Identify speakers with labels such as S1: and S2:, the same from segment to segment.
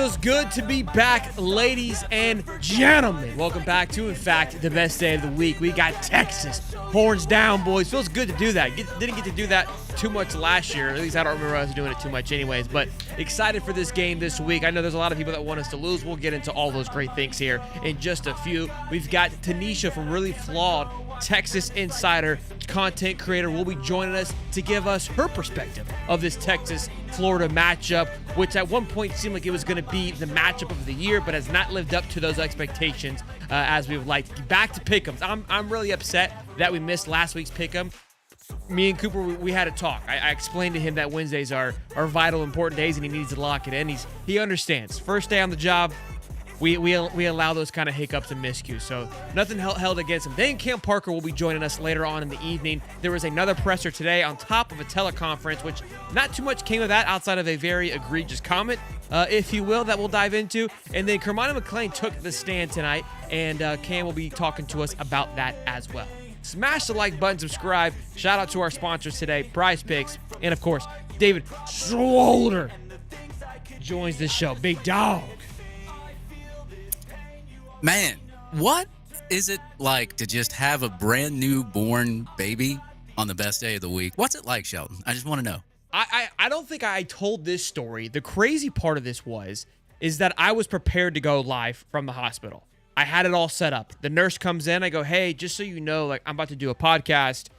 S1: Feels good to be back, ladies and gentlemen. Welcome back to, in fact, the best day of the week. We got Texas. Horns down, boys. Feels good to do that. Didn't get to do that too much last year. At least I don't remember us doing it too much anyways. But excited for this game this week. I know there's a lot of people that want us to lose. We'll get into all those great things here in just a few. We've got Tanisha from Really Flawed, Texas Insider content creator, will be joining us to give us her perspective of this Texas-Florida matchup, which at one point seemed like it was going to be the matchup of the year, but has not lived up to those expectations as we would like. Back to pick'ems. I'm really upset that we missed last week's pick'em. Me and Cooper, we had a talk. I explained to him that Wednesdays are vital, important days, and he needs to lock it in. He understands. First day on the job, we allow those kind of hiccups and miscues, so nothing held against him. Then Cam Parker will be joining us later on in the evening. There was another presser today on top of a teleconference, which not too much came of that outside of a very egregious comment, if you will, that we'll dive into. And then Kermani McClain took the stand tonight, and Cam will be talking to us about that as well. Smash the like button, subscribe. Shout out to our sponsors today, Prize Picks, and of course, David Schroeder joins the show. Big dog.
S2: Man, what is it like to just have a brand new born baby on the best day of the week? What's it like, Shelton? I just want to know.
S1: I don't think I told this story. The crazy part of this is that I was prepared to go live from the hospital. I had it all set up. The nurse comes in. I go, hey, just so you know, like, I'm about to do a podcast.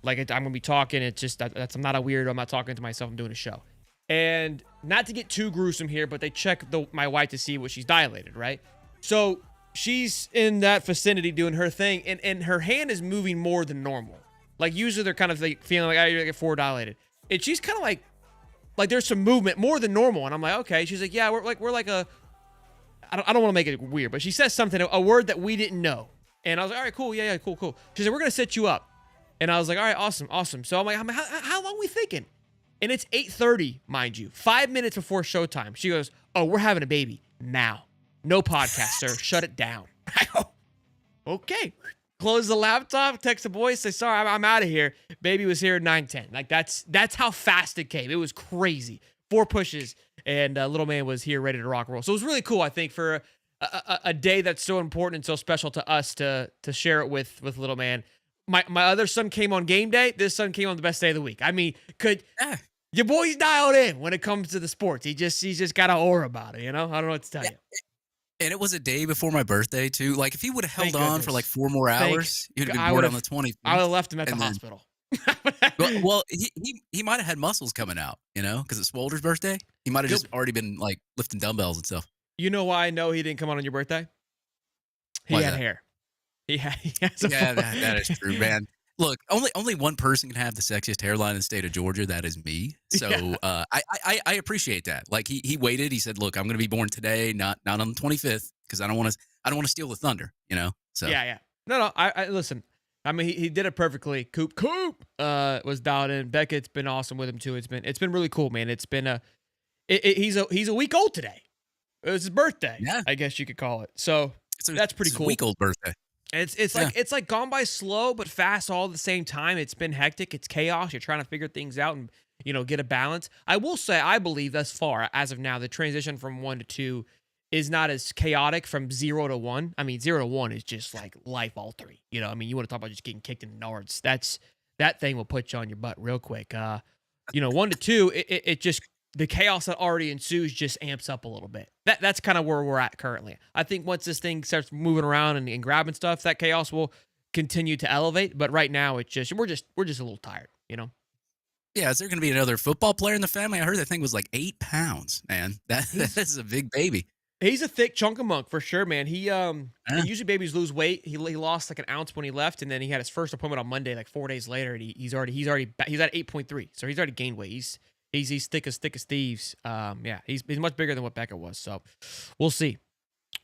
S1: Like, I'm going to be talking. It's just, I'm not a weirdo. I'm not talking to myself. I'm doing a show. And not to get too gruesome here, but they check my wife to see what she's dilated, right? So she's in that vicinity doing her thing, and her hand is moving more than normal. Like, usually they're kind of like feeling like, oh, you're like forward dilated. And she's kind of like there's some movement more than normal. And I'm like, okay. She's like, yeah, we're like a, I don't want to make it weird, but she says something, a word that we didn't know. And I was like, all right, cool. Yeah, cool. She said, we're going to set you up. And I was like, all right, awesome. So I'm like, how long are we thinking? And it's 8:30, mind you, 5 minutes before showtime. She goes, oh, we're having a baby now. No podcast, sir. Shut it down. I go, okay. Close the laptop, text the boys, say, sorry, I'm out of here. Baby was here at 9:10. Like, that's how fast it came. It was crazy. 4 pushes, and little man was here ready to rock and roll. So it was really cool, I think, for a day that's so important and so special to us to share it with little man. My other son came on game day. This son came on the best day of the week. I mean, your boy's dialed in when it comes to the sports. He's just got an aura about it, you know? I don't know what to tell you.
S2: And it was a day before my birthday, too. Like, if he would have held on for like 4 more hours, he would have been born on the 20th.
S1: I would have left him at the hospital.
S2: Well, he might have had muscles coming out, you know, because it's Swolder's birthday. He might have just already been, like, lifting dumbbells and stuff.
S1: You know why I know he didn't come on your birthday? He had hair. He has
S2: that is true, man. Look, only one person can have the sexiest hairline in the state of Georgia. That is me. So I appreciate that. Like he waited. He said, "Look, I'm going to be born today, not on the 25th, because I don't want to steal the thunder." You know. So
S1: yeah. No. I listen. I mean, he did it perfectly. Coop was dialed in. Beckett's been awesome with him too. It's been really cool, man. It's been he's a week old today. It was his birthday.
S2: Yeah.
S1: I guess you could call it. So that's pretty cool.
S2: Week old birthday.
S1: It's like gone by slow but fast all at the same time. It's been hectic. It's chaos. You're trying to figure things out and, you know, get a balance. I will say, I believe thus far, as of now, the transition from 1 to 2 is not as chaotic from 0 to 1. I mean, 0 to 1 is just like life altering. You know, I mean, you want to talk about just getting kicked in the nards. That thing will put you on your butt real quick. 1 to 2, it just, the chaos that already ensues just amps up a little bit. That's kind of where we're at currently. I think once this thing starts moving around and grabbing stuff, that chaos will continue to elevate. But right now, we're just a little tired, you know?
S2: Yeah, is there going to be another football player in the family? I heard that thing was like 8 pounds, man. That is a big baby.
S1: He's a thick chunk of munk for sure, man. Usually babies lose weight. He lost like an ounce when he left, and then he had his first appointment on Monday, like 4 days later, and he's at 8.3, so he's already gained weight. He's thick as thieves. He's much bigger than what Becca was. So we'll see.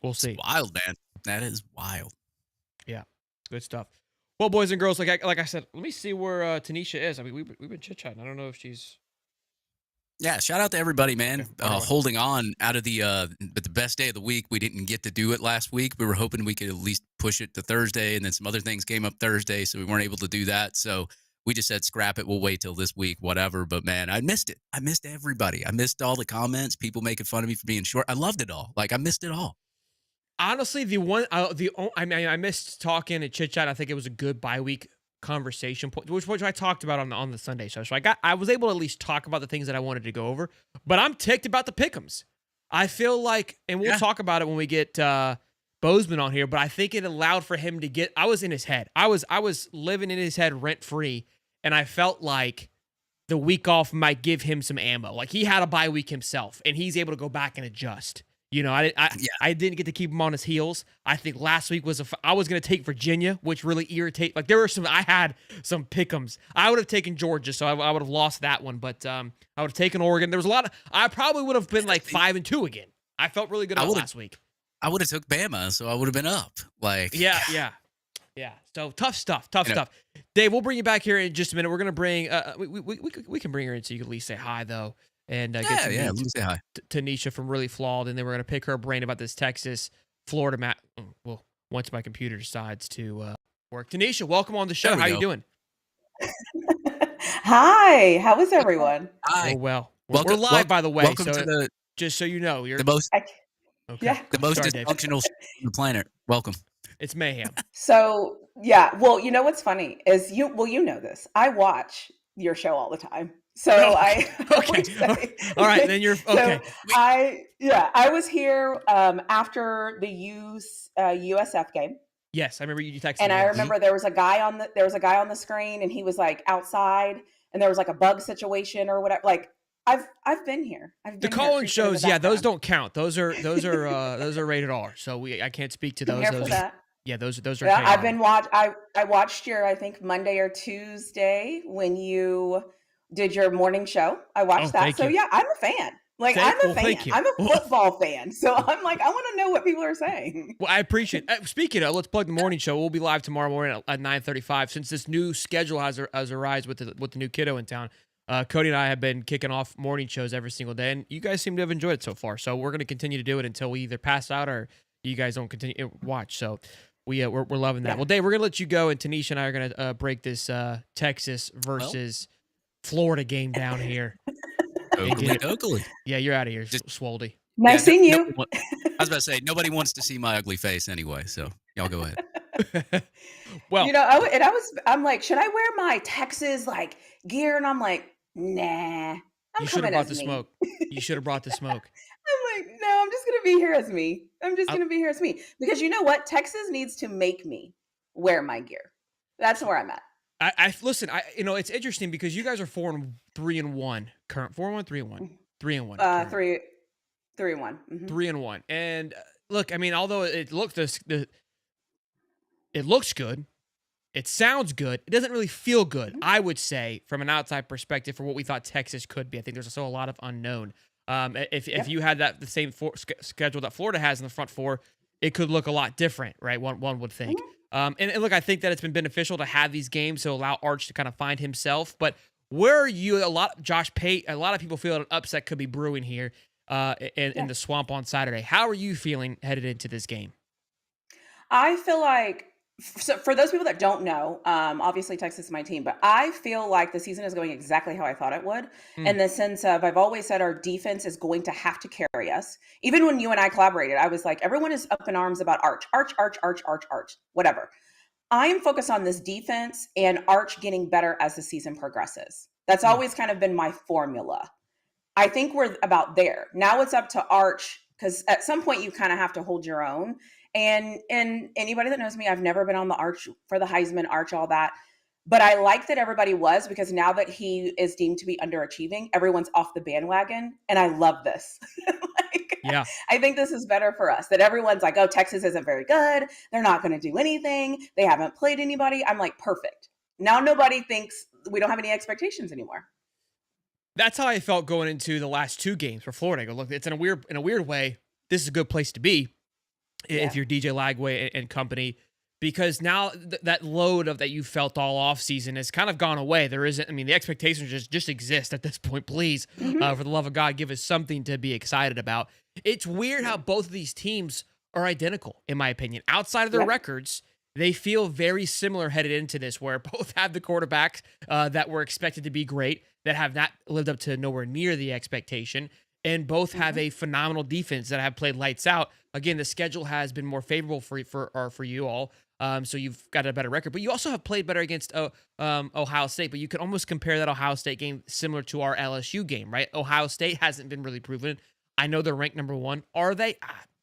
S2: It's wild, man. That is wild.
S1: Yeah, good stuff. Well, boys and girls, like I said, let me see where Tanisha is. I mean, we've been chit chatting. I don't know if she's.
S2: Yeah, shout out to everybody, man. Holding on out of the best day of the week. We didn't get to do it last week. We were hoping we could at least push it to Thursday, and then some other things came up Thursday, so we weren't able to do that. So we just said scrap it. We'll wait till this week, whatever. But man, I missed it. I missed everybody. I missed all the comments, people making fun of me for being short. I loved it all. Like I missed it all.
S1: Honestly, I missed talking and chit chat. I think it was a good bye week conversation point, which I talked about on the Sunday show. So I was able to at least talk about the things that I wanted to go over. But I'm ticked about the pick'ems. I feel like, and we'll talk about it when we get Bozeman on here. But I think it allowed for him to get. I was in his head. I was living in his head rent free, and I felt like the week off might give him some ammo. Like he had a bye week himself, and he's able to go back and adjust. You know, I didn't get to keep him on his heels. I think last week I was going to take Virginia, which really like there were I had some pick'ems. I would have taken Georgia, so I would have lost that one, but I would have taken Oregon. There was a lot I probably would have been like 5-2 again. I felt really good about last week.
S2: I would have took Bama, so I would have been up. Like,
S1: yeah. So tough stuff. Dave, we'll bring you back here in just a minute. We're going to bring, we can bring her in so you can at least say hi though. And get to
S2: let me say hi.
S1: Tanisha from Really Flawed, and then we're going to pick her brain about this Texas-Florida match. Well, once my computer decides to work. Tanisha, welcome on the show. How you doing?
S3: Hi. How is everyone?
S2: Hi.
S1: Oh, well. We're live, by the way.
S2: Welcome to
S1: just so you know, you're
S2: the most
S1: Sorry,
S2: dysfunctional on the planet. Welcome.
S1: It's mayhem.
S3: So, yeah. Well, you know what's funny is you know this. I watch your show all the time. So
S1: okay. All right, then you're okay.
S3: So I was here after the USF game.
S1: Yes, I remember you texted
S3: and
S1: me.
S3: I remember there was a guy on the screen, and he was like outside, and there was like a bug situation or whatever. Like I've been here.
S1: The call-in shows, those don't count. Those are rated R. So I can't speak to those.
S3: For that.
S1: Yeah, those are.
S3: Yeah, I watched your, I think Monday or Tuesday when you did your morning show. I watched that. So yeah, I'm a fan. Like I'm a fan. I'm a football fan. So I'm like, I want to know what people are saying.
S1: Well, I appreciate it. Speaking of, let's plug the morning show. We'll be live tomorrow morning at 9:35. Since this new schedule has arisen with the new kiddo in town, Cody and I have been kicking off morning shows every single day, and you guys seem to have enjoyed it so far. So we're going to continue to do it until we either pass out or you guys don't continue to watch. So we're loving that. Yeah. Well, Dave, we're going to let you go, and Tanisha and I are going to break this Texas versus Florida game down here.
S2: Oakley.
S1: Yeah, you're out of here, Swoldy.
S3: Nice seeing you.
S2: I was about to say, nobody wants to see my ugly face anyway, so y'all go ahead.
S3: Well, I'm like, should I wear my Texas like gear? And I'm like, nah.
S1: You should have brought the smoke. You should have brought the smoke.
S3: I'm like, no, I'm just gonna be here as me. Because you know what? Texas needs to make me wear my gear. That's where I'm at.
S1: Listen. It's interesting because you guys are 4-3-1 current 4-1, 3-1, 3-1.
S3: 3-1. Mm-hmm.
S1: 3-1. And look, I mean, although it looks it looks good, it sounds good, it doesn't really feel good. Mm-hmm. I would say from an outside perspective for what we thought Texas could be. I think there's also a lot of unknown. If you had the same schedule that Florida has in the front four, it could look a lot different, right? One would think. Mm-hmm. And look, I think that it's been beneficial to have these games to allow Arch to kind of find himself. But where are you? A lot of people feel an upset could be brewing here in the swamp on Saturday. How are you feeling headed into this game?
S3: I feel like, so for those people that don't know, obviously Texas is my team, but I feel like the season is going exactly how I thought it would, in the sense of I've always said our defense is going to have to carry us. Even when you and I collaborated, I was like, everyone is up in arms about Arch, whatever. I am focused on this defense and Arch getting better as the season progresses. That's always kind of been my formula. I think we're about there. Now it's up to Arch, because at some point you kind of have to hold your own. And anybody that knows me, I've never been on the Arch for the Heisman, Arch, all that. But I like that everybody was, because now that he is deemed to be underachieving, everyone's off the bandwagon. And I love this. I think this is better for us, that everyone's like, oh, Texas isn't very good. They're not going to do anything. They haven't played anybody. I'm like, perfect. Now nobody thinks, we don't have any expectations anymore.
S1: That's how I felt going into the last two games for Florida. I go, look, it's in a weird way, this is a good place to be. If you're DJ Lagway and company, because now that load of that you felt all off season has kind of gone away. There isn't, I mean, the expectations just exist at this point. Please, for the love of God, give us something to be excited about. It's weird how both of these teams are identical, in my opinion. Outside of their records, They feel very similar headed into this, where both have the quarterbacks that were expected to be great, that have not lived up to nowhere near the expectation, and both have
S3: Mhm.
S1: a phenomenal defense that have played lights out. Again, the schedule has been more favorable for you all, so you've got a better record. But you also have played better against Ohio State. But you could almost compare that Ohio State game similar to our LSU game, right? Ohio State hasn't been really proven. I know they're ranked number 1. Are they?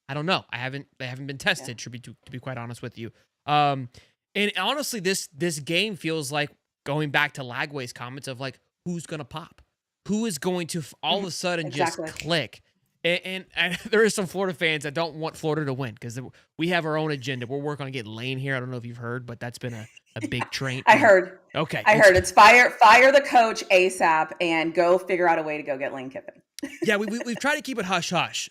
S1: I don't know. They haven't been
S3: Yeah.
S1: tested. To be quite honest with you. Um, and honestly, this game feels like going back to Lagway's comments of like, who's gonna pop, who is going to all of a sudden just
S3: Exactly.
S1: click. And there are some Florida fans that don't want Florida to win because we have our own agenda. We're working on getting Lane here. I don't know if you've heard, but that's been a big train.
S3: I heard.
S1: Okay,
S3: I heard it's fire the coach ASAP and go figure out a way to go get Lane Kiffin.
S1: Yeah, we've tried to keep it hush hush.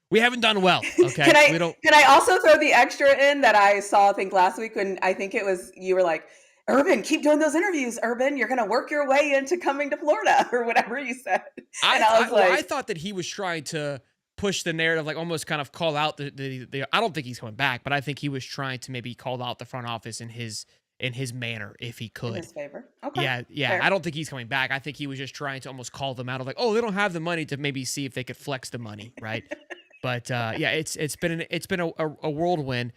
S1: We haven't done well. Okay, we don't.
S3: Can I also throw the extra in that I saw, I think last week when I think it was, you were like, Urban, keep doing those interviews, Urban. You're going to work your way into coming to Florida or whatever you said. And I was like,
S1: I thought that he was trying to push the narrative, like almost kind of call out the I don't think he's coming back, but I think he was trying to maybe call out the front office in his manner if he could.
S3: in his favor. Okay.
S1: Yeah.
S3: Fair.
S1: I don't think he's coming back. I think he was just trying to almost call them out of like, oh, they don't have the money to maybe see if they could flex the money, right? But yeah, it's been a whirlwind.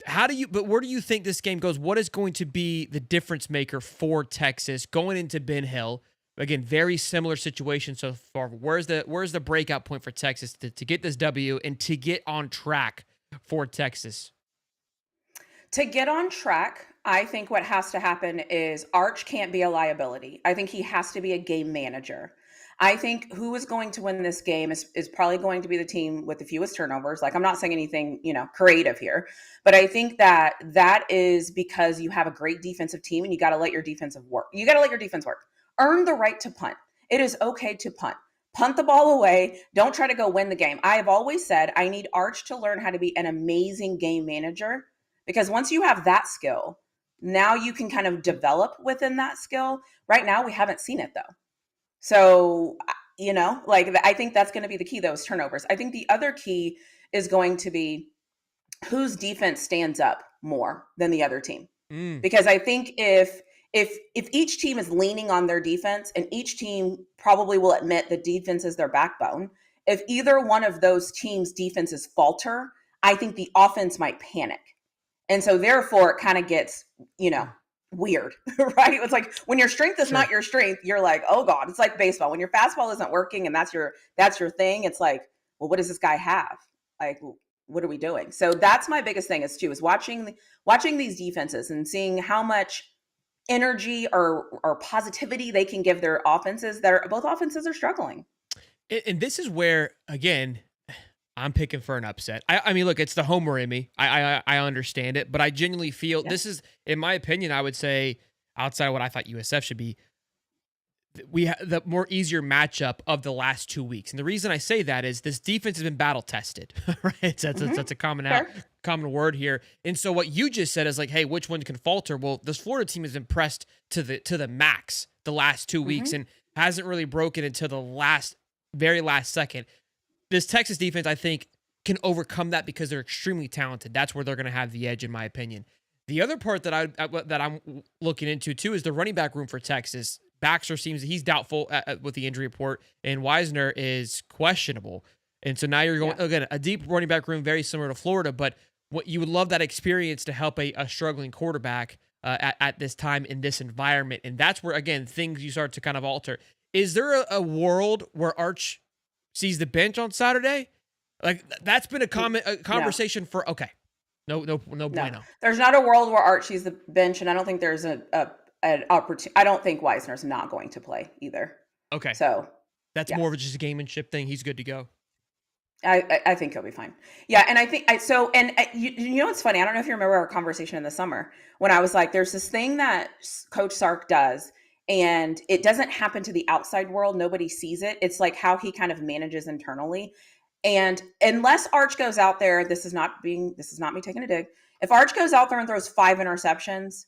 S1: But where do you think this game goes? What is going to be the difference maker for Texas going into Ben Hill? Again, very similar situation so far. Where's the breakout point for Texas to get this W and to get on track for Texas?
S3: To get on track, I think what has to happen is Arch can't be a liability. I think he has to be a game manager. I think who is going to win this game is probably going to be the team with the fewest turnovers. Like, I'm not saying anything, creative here, but I think that is because you have a great defensive team and you got to let your defense work. You got to let your defense work. Earn the right to punt. It is okay to punt. Punt the ball away. Don't try to go win the game. I have always said I need Arch to learn how to be an amazing game manager, because once you have that skill, now you can kind of develop within that skill. Right now, we haven't seen it though. So, I think that's going to be the key, those turnovers. I think the other key is going to be whose defense stands up more than the other team. Because I think if each team is leaning on their defense, and each team probably will admit the defense is their backbone, if either one of those teams' defenses falter, I think the offense might panic. And so therefore it kind of gets, weird, right? It's like when your strength is not your strength, you're like, oh God, it's like baseball. When your fastball isn't working and that's your thing, it's like, well, what does this guy have? Like, what are we doing? So that's my biggest thing is watching these defenses and seeing how much energy or positivity they can give their offenses. Both offenses are struggling.
S1: And this is where, again, I'm picking for an upset. I mean, look, it's the homer in me. I understand it, but I genuinely feel this is, in my opinion, I would say, outside of what I thought USF should be, we have the more easier matchup of the last 2 weeks. And the reason I say that is this defense has been battle tested, right? That's a common word here. And so what you just said is like, hey, which one can falter? Well, this Florida team has been pressed to the max the last 2 weeks and hasn't really broken until the very last second. This Texas defense, I think, can overcome that because they're extremely talented. That's where they're going to have the edge, in my opinion. The other part that I'm looking into too is the running back room for Texas. Baxter seems he's doubtful with the injury report, and Wisner is questionable. And so now you're going again a deep running back room, very similar to Florida. But what you would love that experience to help a struggling quarterback at this time in this environment, and that's where again things you start to kind of alter. Is there a world where Arch sees the bench on Saturday? Like that's been a conversation for no bueno.
S3: There's not a world where Arch sees the bench, and I don't think there's an opportunity. I don't think Wisner's not going to play either.
S1: Okay,
S3: so
S1: that's more of just a gamemanship thing. He's good to go.
S3: I think he'll be fine. Yeah, and I think you know what's funny? I don't know if you remember our conversation in the summer when I was like, "There's this thing that Coach Sark does." And it doesn't happen to the outside world. Nobody sees it. It's like how he kind of manages internally. And unless Arch goes out there, this is not me taking a dig. If Arch goes out there and throws 5 interceptions,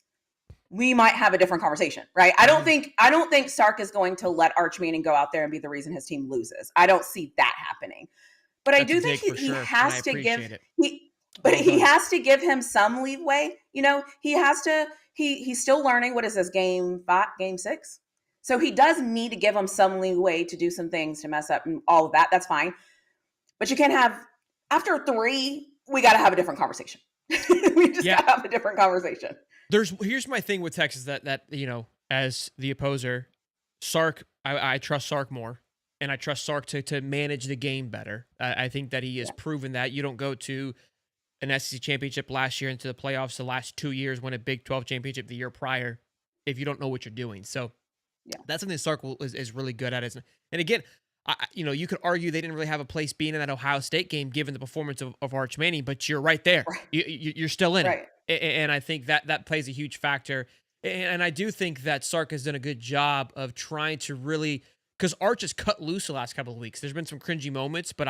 S3: we might have a different conversation, right? I don't think Sark is going to let Arch Manning go out there and be the reason his team loses. I don't see that happening. But I do think he has to give but
S1: Well
S3: he
S1: done.
S3: has to give him some leeway. He has to. He's still learning. What is this, game 6? So he does need to give him some leeway to do some things to mess up and all of that. That's fine. But you can't have, after 3, we got to have a different conversation. We just got to have a different conversation.
S1: Here's my thing with Texas that as the opposer, Sark, I trust Sark more, and I trust Sark to manage the game better. I think that he has proven that. You don't go to an SEC championship last year into the playoffs the last 2 years, win a Big 12 championship the year prior, if you don't know what you're doing. So that's something Sark is really good at. And again, you could argue they didn't really have a place being in that Ohio State game given the performance of Arch Manning, but you're right there.
S3: Right.
S1: You're still in
S3: Right.
S1: it. And I think that plays a huge factor. And I do think that Sark has done a good job of trying to really, because Arch has cut loose the last couple of weeks. There's been some cringy moments, but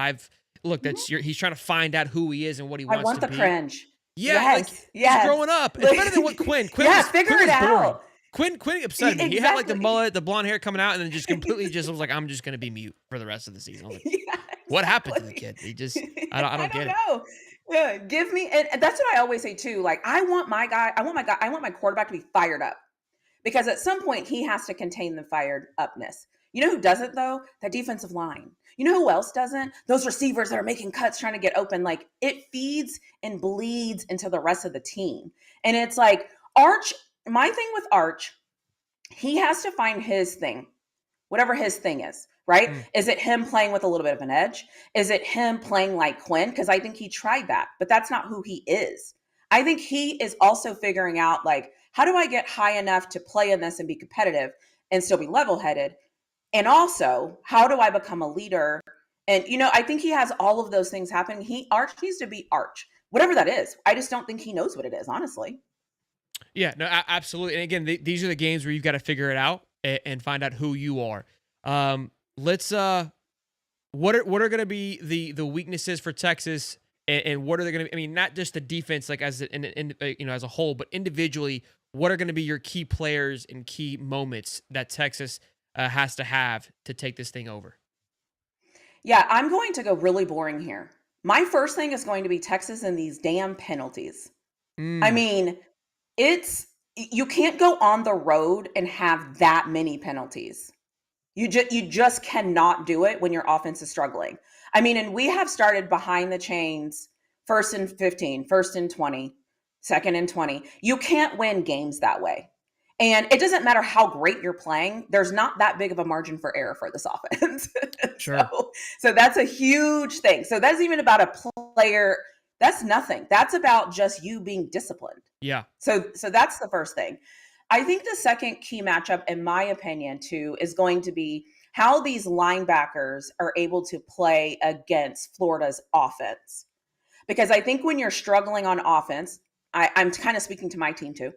S1: he's trying to find out who he is and what he wants to be.
S3: I want the cringe.
S1: Yeah,
S3: yes.
S1: He's growing up. It's better than what Quinn.
S3: Figure it out.
S1: Quinn upset me. He had like the mullet, the blonde hair coming out, and then just completely was like, I'm just gonna be mute for the rest of the season. I was like, what happened to the kid? He just, I don't get
S3: know. Yeah, give me, and that's what I always say too. Like, I want my quarterback to be fired up, because at some point he has to contain the fired upness. You know who doesn't though? That defensive line. You know who else doesn't? Those receivers that are making cuts trying to get open. Like, it feeds and bleeds into the rest of the team. And it's like Arch. My thing with Arch, he has to find his thing, whatever his thing is, right? Is it him playing with a little bit of an edge? Is it him playing like Quinn? Because I think he tried that, but that's not who he is. I think he is also figuring out, like, how do I get high enough to play in this and be competitive and still be level-headed? And also, how do I become a leader? And, I think he has all of those things happening. Arch needs to be Arch, whatever that is. I just don't think he knows what it is, honestly.
S1: Yeah, no, absolutely. And again, these are the games where you've got to figure it out and find out who you are. What are going to be the weaknesses for Texas, and what are they going to be? I mean, not just the defense, like as a whole, but individually, what are going to be your key players and key moments that Texas has to have to take this thing over?
S3: Yeah, I'm going to go really boring here. My first thing is going to be Texas and these damn penalties. I mean, you can't go on the road and have that many penalties. You just cannot do it when your offense is struggling. I mean, and we have started behind the chains, 1st and 15, 1st and 20, 2nd and 20. You can't win games that way. And it doesn't matter how great you're playing. There's not that big of a margin for error for this offense.
S1: Sure.
S3: So that's a huge thing. So that's even about a player. That's nothing. That's about just you being disciplined.
S1: Yeah.
S3: So that's the first thing. I think the second key matchup, in my opinion, too, is going to be how these linebackers are able to play against Florida's offense. Because I think when you're struggling on offense, I'm kind of speaking to my team too.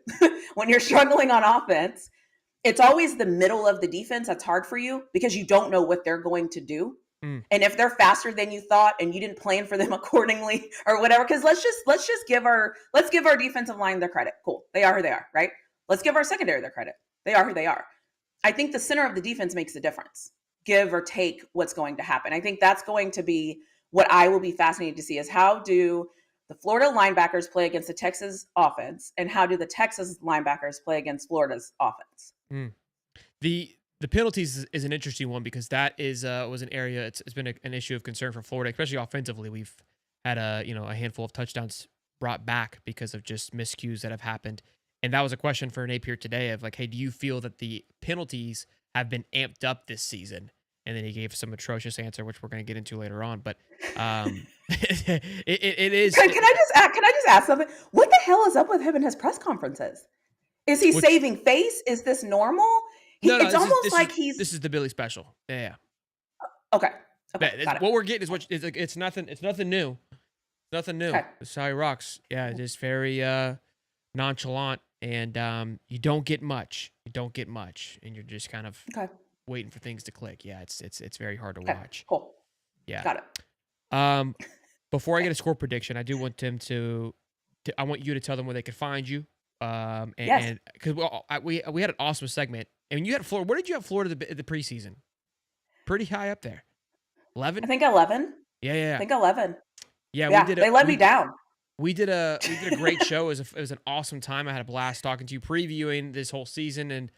S3: When you're struggling on offense, it's always the middle of the defense that's hard for you, because you don't know what they're going to do. And if they're faster than you thought and you didn't plan for them accordingly or whatever, because let's just give our defensive line their credit. Cool. They are who they are, right? Let's give our secondary their credit. They are who they are. I think the center of the defense makes a difference, give or take what's going to happen. I think that's going to be what I will be fascinated to see, is how do the Florida linebackers play against the Texas offense, and how do the Texas linebackers play against Florida's offense?
S1: The penalties is an interesting one, because that was an area, it's been an issue of concern for Florida, especially offensively. We've had a handful of touchdowns brought back because of just miscues that have happened. And that was a question for Napier today of like, hey, do you feel that the penalties have been amped up this season? And then he gave some atrocious answer, which we're going to get into later on. But it is.
S3: Can I just ask something? What the hell is up with him in his press conferences? Is he saving face? Is this normal? It's almost like
S1: this is the Billy special. Yeah.
S3: Okay. Got it.
S1: What we're getting is it's nothing. It's nothing new. Nothing new.
S3: Okay.
S1: It's how he rocks. Yeah, just very nonchalant, and you don't get much. And you're just kind of waiting for things to click. Yeah, it's very hard to watch.
S3: Cool.
S1: Yeah.
S3: Got it.
S1: Before I get a score prediction, I do want Tim to I want you to tell them where they can find you. And because we had an awesome segment, and you had Florida. Where did you have Florida the preseason? Pretty high up there. 11.
S3: I think 11.
S1: Yeah.
S3: I think 11.
S1: Yeah,
S3: they let me down.
S1: We did a great show. It was an awesome time. I had a blast talking to you, previewing this whole season, and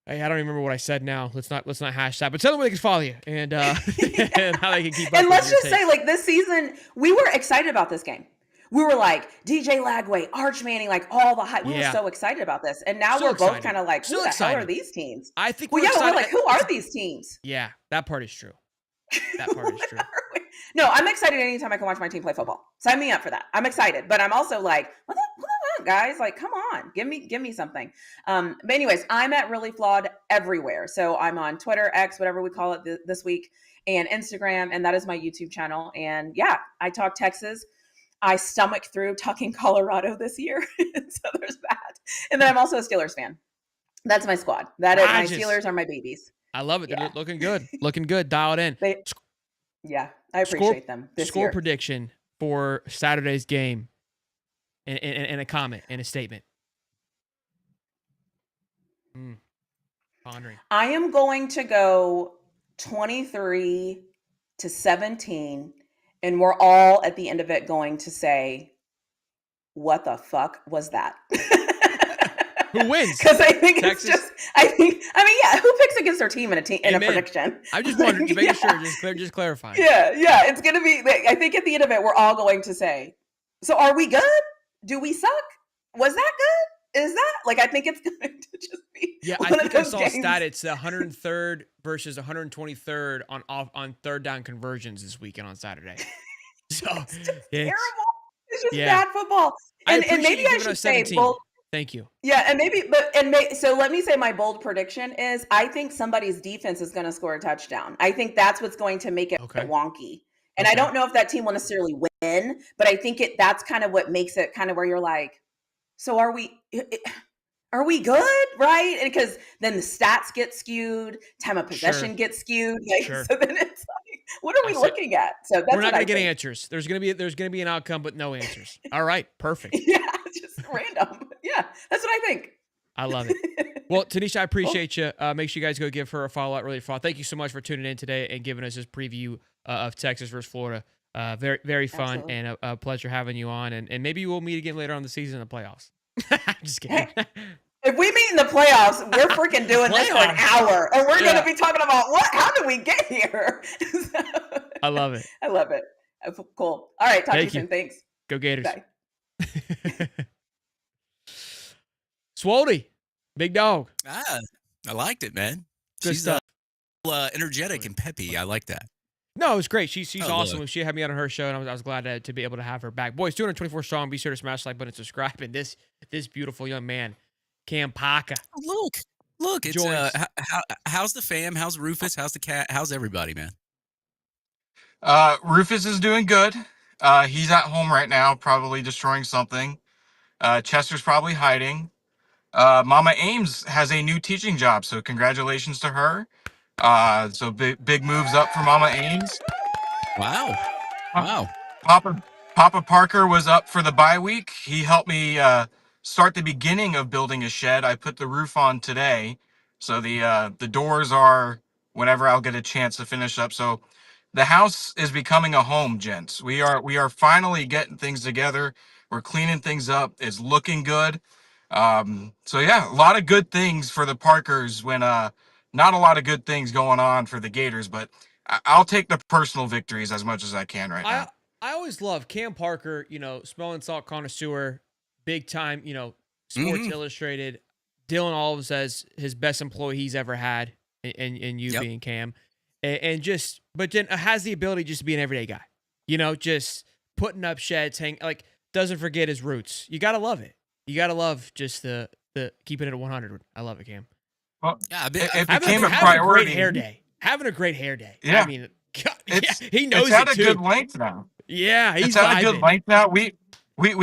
S1: hey, I don't remember what I said now. Let's not hash that. But tell them where they can follow you and and how they can keep up.
S3: And
S1: with
S3: let's
S1: your
S3: just say, like, this season, we were excited about this game. We were like, DJ Lagway, Arch Manning, like all the hype. We were so excited about this. And now we're both kind of like, who the hell are these teams?
S1: I think
S3: we're like, who are these teams?
S1: Yeah, that part is true. That part is true.
S3: No, I'm excited anytime I can watch my team play football. Sign me up for that. I'm excited, but I'm also like, what the guys? Like, come on, give me something. But anyways, I'm at Really Flawed everywhere. So I'm on Twitter, X, whatever we call it this week, and Instagram, and that is my YouTube channel. And yeah, I talk Texas. I stomach through talking Colorado this year. So there's that. And then I'm also a Steelers fan. That's my squad. My Steelers are my babies.
S1: I love it. They're looking good. Looking good. Dial it in.
S3: I appreciate them this
S1: score
S3: year.
S1: Prediction for Saturday's game and a comment and a statement. Pondering.
S3: I am going to go 23-17, and we're all at the end of it going to say, what the fuck was that?
S1: Who wins?
S3: Because I think
S1: Texas?
S3: it's just, who picks against their team in a prediction?
S1: I'm just wondering, making sure, just clarifying.
S3: Yeah, it's going to be, I think at the end of it, we're all going to say, so are we good? Do we suck? Was that good? Is that, like, I think it's going to just be
S1: I think I saw a stat. It's the 103rd versus 123rd on third down conversions this weekend on Saturday. So
S3: it's terrible. It's just bad football. And maybe I should say bold.
S1: Thank you.
S3: Yeah, and so let me say my bold prediction is I think somebody's defense is going to score a touchdown. I think that's what's going to make it wonky. And I don't know if that team will necessarily win, but I think that's kind of what makes it kind of where you're like, so are we good, right? Because then the stats get skewed, time of possession gets skewed. So then it's like, what are we looking at? So that's
S1: we're not going to get answers. There's going to be an outcome, but no answers. All right, perfect.
S3: Just random. Yeah, that's what I think.
S1: I love it. Well, Tanisha, I appreciate you. Make sure you guys go give her a follow at Really Flawed. Thank you so much for tuning in today and giving us this preview of Texas versus Florida. Very, very fun. Absolutely. And a pleasure having you on. And maybe we'll meet again later on the season in the playoffs. Just kidding.
S3: Hey, if we meet in the playoffs, we're freaking doing this for an hour, and we're going to be talking about how did we get here?
S1: I love it.
S3: I love it. Cool. All right. Talk to you soon. Thanks.
S1: Go Gators.
S3: Bye.
S1: Swoldy, big dog.
S2: I liked it, man.
S1: Good stuff.
S2: Energetic and peppy. I like that.
S1: No, it was great. She's awesome. Look. She had me on her show, and I was glad to be able to have her back. Boys, 224 strong. Be sure to smash the like button and subscribe. And this beautiful young man, Cam Parker.
S2: Look. It's how's the fam? How's Rufus? How's the cat? How's everybody, man?
S4: Rufus is doing good. He's at home right now, probably destroying something. Chester's probably hiding. Mama Ames has a new teaching job, so congratulations to her. So big moves up for Mama Ames.
S2: Wow.
S4: Papa Parker was up for the bye week. He helped me start the beginning of building a shed. I put the roof on today, so the doors are whenever I'll get a chance to finish up. So the house is becoming a home, gents. We are finally getting things together. We're cleaning things up. It's looking good. So yeah, a lot of good things for the Parkers when not a lot of good things going on for the Gators, but I'll take the personal victories as much as I can right now.
S1: I always love Cam Parker, smelling salt connoisseur, big time, Sports Illustrated. Dylan Olives as his best employee he's ever had, and you being Cam, but then has the ability just to be an everyday guy, just putting up sheds, doesn't forget his roots. You gotta love it. You gotta love just the keeping it at 100. I love it, Cam.
S4: Well, it became a priority.
S1: Having a great hair day.
S4: Yeah.
S1: I mean, he knows
S4: it's at
S1: it
S4: a good length now.
S1: Yeah,
S4: it's at a good length now. We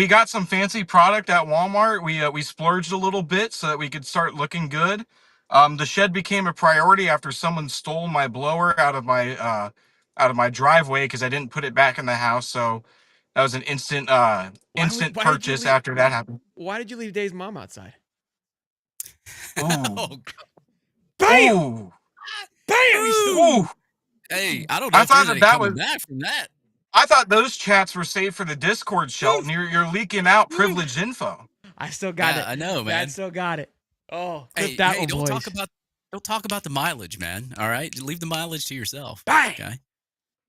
S4: got some fancy product at Walmart. We splurged a little bit so that we could start looking good. The shed became a priority after someone stole my blower out of my driveway because I didn't put it back in the house. So that was an instant purchase after that happened.
S1: Why did you leave Dave's mom outside?
S4: Ooh.
S2: Oh, God.
S1: Bam!
S4: Ooh.
S1: Bam!
S4: Ooh.
S2: Hey, I don't know.
S4: I thought that was
S2: back from that.
S4: I thought those chats were saved for the Discord, Shelton. You're leaking out privileged info.
S1: I still got
S2: Yeah,
S1: it.
S2: I know,
S1: Dad
S2: man.
S1: still got it. Oh, clip
S2: Hey,
S1: that
S2: hey,
S1: one,
S2: don't
S1: boys.
S2: talk about the mileage, man. All right, leave the mileage to yourself.
S1: Bang!
S2: Okay.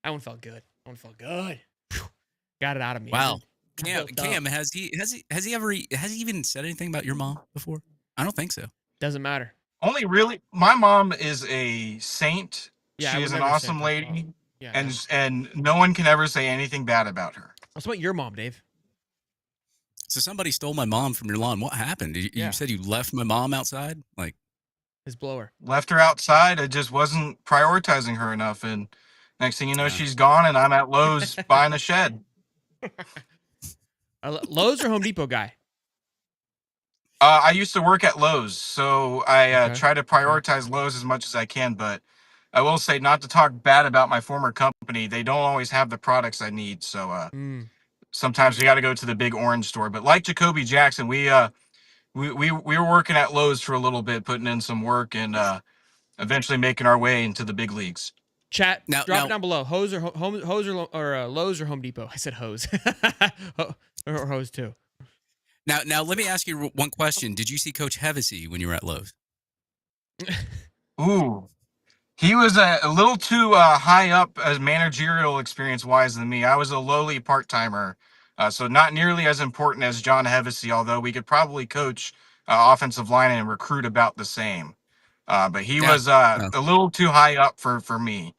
S1: That one felt good. That one felt good. Whew. Got it out of me.
S2: Wow.
S1: Built up.
S2: Cam, has he even said anything about your mom before? I don't think so.
S1: Doesn't matter.
S4: Only really, my mom is a saint.
S1: Yeah, I
S4: She
S1: would
S4: is an
S1: never say
S4: awesome
S1: that about
S4: lady,
S1: mom. Yeah,
S4: and
S1: never.
S4: and no one can ever say anything bad about her.
S1: What's about your mom, Dave?
S2: So somebody stole my mom from your lawn. What happened? You
S1: Yeah.
S2: said you left my mom outside? Like,
S1: His blower.
S4: Left her outside. I just wasn't prioritizing her enough, and next thing you know,
S2: Yeah.
S4: she's gone, and I'm at Lowe's buying a shed.
S1: Lowe's or Home Depot guy?
S4: I used to work at Lowe's, so I
S1: Okay.
S4: try to prioritize Lowe's as much as I can. But I will say, not to talk bad about my former company, they don't always have the products I need. So sometimes we got to go to the big orange store. But like Jacoby Jackson, we were working at Lowe's for a little bit, putting in some work, and eventually making our way into the big leagues.
S1: Chat,
S2: Now-
S1: drop
S2: now-
S1: it down below. Hose or Lowe's or Home Depot. I said hose. or hose too.
S2: now let me ask you one question. Did you see Coach Hevesy when you were at Lowe's?
S4: Ooh, he was a little too high up as managerial experience wise than me. I was a lowly part timer, so not nearly as important as John Hevesy. Although we could probably coach offensive line and recruit about the same. But he
S2: Yeah.
S4: was a little too high up for me.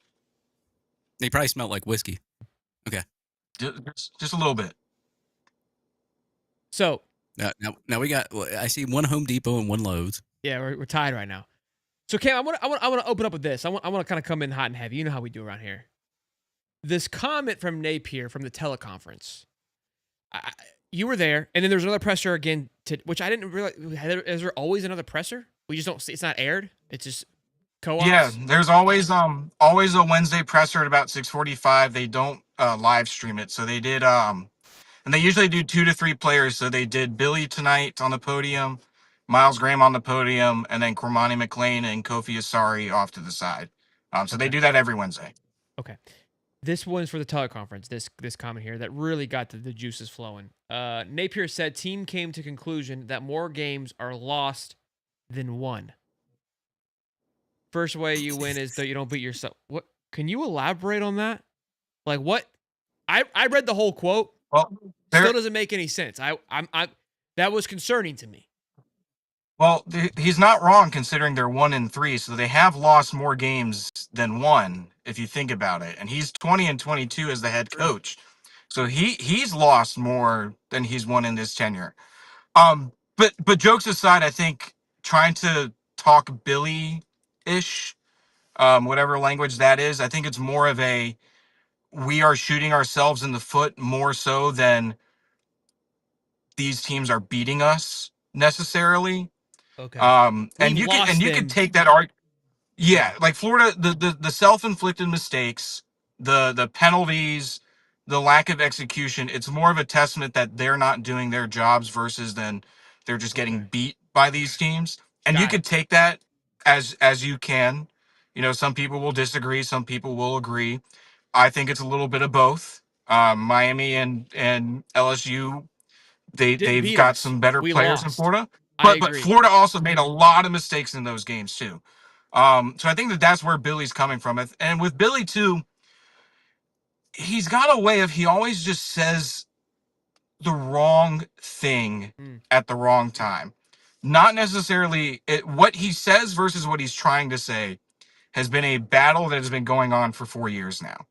S2: They probably smelled like whiskey. Okay.
S4: Just a little bit.
S1: So
S2: Now we got. I see one Home Depot and one Lowe's.
S1: yeah, we're tied right now. So Cam, I want to open up with this. I want to kind of come in hot and heavy. You know how we do around here. This comment from Napier from the teleconference. You were there, and then there was another presser again, which I didn't realize. Is there always another presser? We just don't see. It's not aired. It's just co-ops.
S4: Yeah, there's always a Wednesday presser at about 6:45. They don't live stream it, so they did and they usually do 2 to 3 players. So they did Billy tonight on the podium, Miles Graham on the podium, and then Cormani McLean and Kofi Asari off to the side. So they do that every Wednesday.
S1: Okay. This one's for the teleconference, this comment here that really got the juices flowing. Napier said team came to conclusion that more games are lost than won. First way you win is that you don't beat yourself. What? Can you elaborate on that? Like what? I read the whole quote.
S4: Well,
S1: Still doesn't make any sense. I that was concerning to me.
S4: Well, he's not wrong considering they're 1-3, so they have lost more games than won if you think about it. And he's 20-22 as the head coach, so he's lost more than he's won in this tenure. But jokes aside, I think trying to talk Billy-ish, whatever language that is, I think it's more of a we are shooting ourselves in the foot more so than these teams are beating us necessarily.
S1: Okay.
S4: And you can take that art. Yeah, like Florida, the self-inflicted mistakes, the penalties, the lack of execution, it's more of a testament that they're not doing their jobs versus then they're just getting beat by these teams. And you could take that as you can. You know, some people will disagree, some people will agree. I think it's a little bit of both. Miami and LSU, they've got some better players in Florida. But Florida also made a lot of mistakes in those games too. So I think that's where Billy's coming from. And with Billy too, he's got a way of he always just says the wrong thing at the wrong time. Not necessarily what he says versus what he's trying to say has been a battle that has been going on for 4 years now.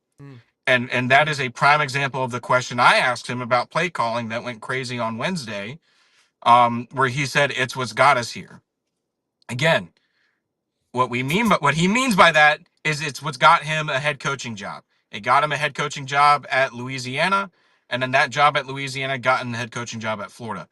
S4: And that is a prime example of the question I asked him about play calling that went crazy on Wednesday, where he said it's what's got us here. Again, what he means by that is it's what's got him a head coaching job. It got him a head coaching job at Louisiana, and then that job at Louisiana got him the head coaching job at Florida.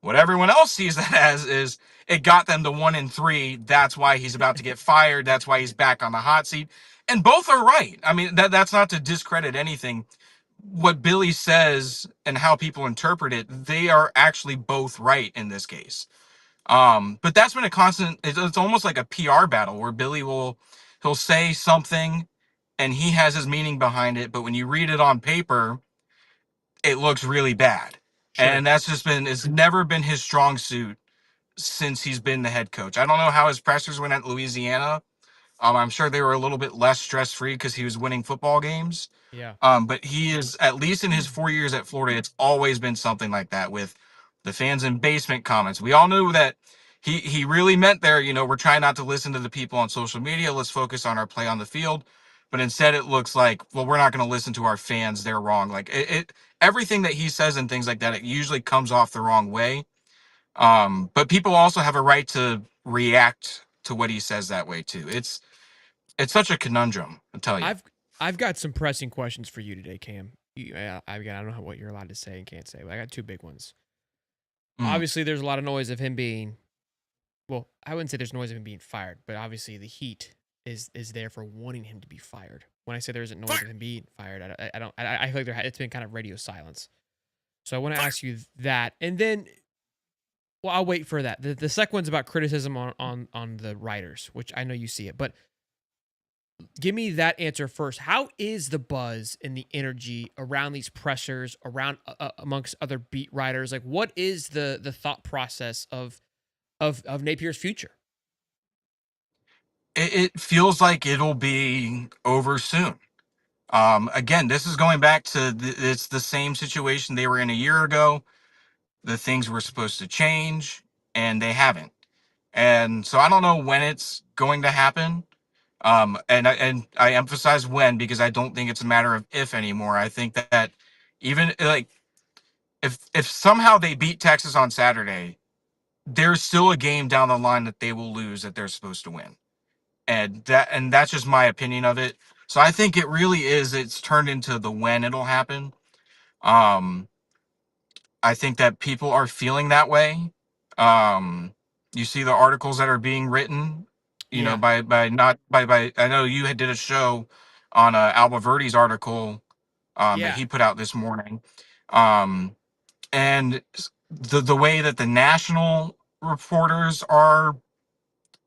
S4: What everyone else sees that as is it got them to 1-3. That's why he's about to get fired. That's why he's back on the hot seat. And both are right. I mean, that's not to discredit anything. What Billy says and how people interpret it, they are actually both right in this case. But that's been a constant. It's almost like a PR battle where he'll say something, and he has his meaning behind it, but when you read it on paper, it looks really bad.
S1: Sure.
S4: And that's just been, it's never been his strong suit since he's been the head coach. I don't know how his pressers went at Louisiana. I'm sure they were a little bit less stress free because he was winning football games.
S1: Yeah.
S4: But he is, at least in his 4 years at Florida, it's always been something like that with the fans in basement comments. We all knew that he really meant there, we're trying not to listen to the people on social media. Let's focus on our play on the field. But instead it looks like, well, we're not going to listen to our fans. They're wrong. Like everything that he says and things like that, it usually comes off the wrong way. But people also have a right to react to what he says that way too. It's such a conundrum, I'll tell you.
S1: I've got some pressing questions for you today, Cam. I don't know what you're allowed to say and can't say, but I got two big ones.
S4: Mm.
S1: Obviously, there's a lot of noise of him being. Well, I wouldn't say there's noise of him being fired, but obviously the heat is there for wanting him to be fired. When I say there isn't noise of him being fired, I don't. I feel like it's been kind of radio silence. So I want to ask you that, and then, well, I'll wait for that. The second one's about criticism on the writers, which I know you see it, but give me that answer first. How is the buzz and the energy around these pressers, around amongst other beat writers? Like, what is the thought process of Napier's future?
S4: It feels like it'll be over soon. Again, this is going back to it's the same situation they were in a year ago. The things were supposed to change, and they haven't. And so I don't know when it's going to happen. And I emphasize when because I don't think it's a matter of if anymore. I think that even like if somehow they beat Texas on Saturday, there's still a game down the line that they will lose that they're supposed to win. And that's just my opinion of it. So I think it really is it's turned into the when it'll happen. Um I think that people are feeling that way. Um you see the articles that are being written,
S1: Yeah,
S4: by not by I know you had did a show on Alba Verdi's article that
S1: yeah,
S4: he put out this morning. Um and the way that the national reporters are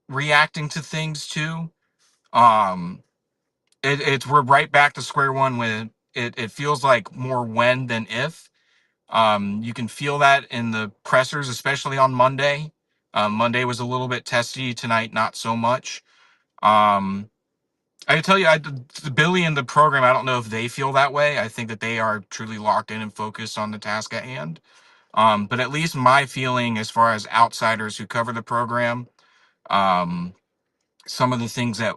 S4: reacting to things too. Um it's we're right back to square one with it feels like more when than if. You can feel that in the pressers, especially on Monday. Monday was a little bit testy. Tonight, not so much. Um, I can tell you, Billy and the program, I don't know if they feel that way. I think that they are truly locked in and focused on the task at hand. But at least my feeling, as far as outsiders who cover the program, um, some of the things that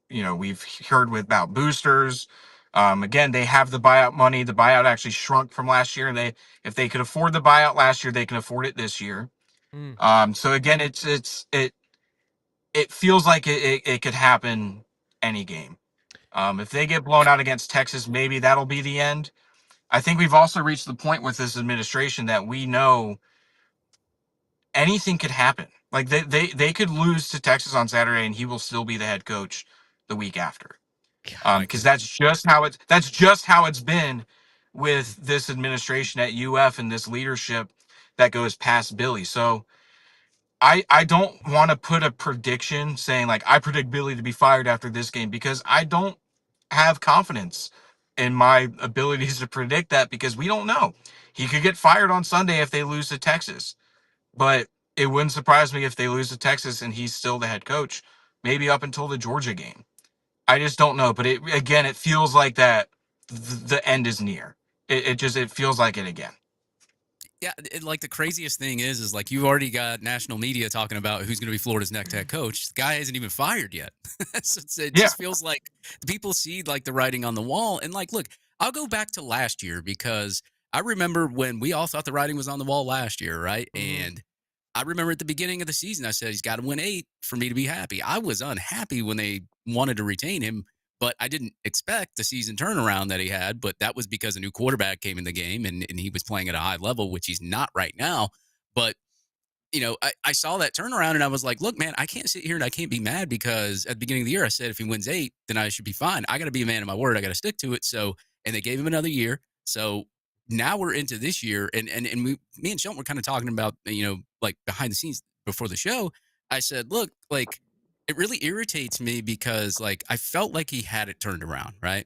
S4: we've heard with about boosters. Again, they have the buyout money. The buyout actually shrunk from last year, and if they could afford the buyout last year, they can afford it this year.
S1: mm,
S4: So again, it feels like it could happen any game. If they get blown out against Texas, maybe that'll be the end. I think we've also reached the point with this administration that we know anything could happen. Like they could lose to Texas on Saturday, and he will still be the head coach the week after. Because
S2: Likely.
S4: that's just how it's been with this administration at UF and this leadership that goes past Billy. So I don't want to put a prediction saying like I predict Billy to be fired after this game because I don't have confidence in my abilities to predict that because we don't know. He could get fired on Sunday if they lose to Texas, but it wouldn't surprise me if they lose to Texas and he's still the head coach, maybe up until the Georgia game. I just don't know, but it feels like that the end is near. It feels like it again.
S2: Yeah, like the craziest thing is like you've already got national media talking about who's going to be Florida's next head coach. The guy isn't even fired yet. So it
S4: Yeah.
S2: just feels like the people see like the writing on the wall. And like, look, I'll go back to last year because I remember when we all thought the writing was on the wall last year, right?
S1: mm,
S2: And I remember at the beginning of the season, I said he's got to win 8 for me to be happy. I was unhappy when they wanted to retain him, but I didn't expect the season turnaround that he had. But that was because a new quarterback came in the game and he was playing at a high level, which he's not right now. But I saw that turnaround and I was like, look, man, I can't sit here and I can't be mad because at the beginning of the year, I said if he wins 8, then I should be fine. I got to be a man of my word. I got to stick to it. So, and they gave him another year. So now we're into this year. And me and Shelton were kind of talking about, like behind the scenes before the show. I said, look, like it really irritates me because like I felt like he had it turned around, right?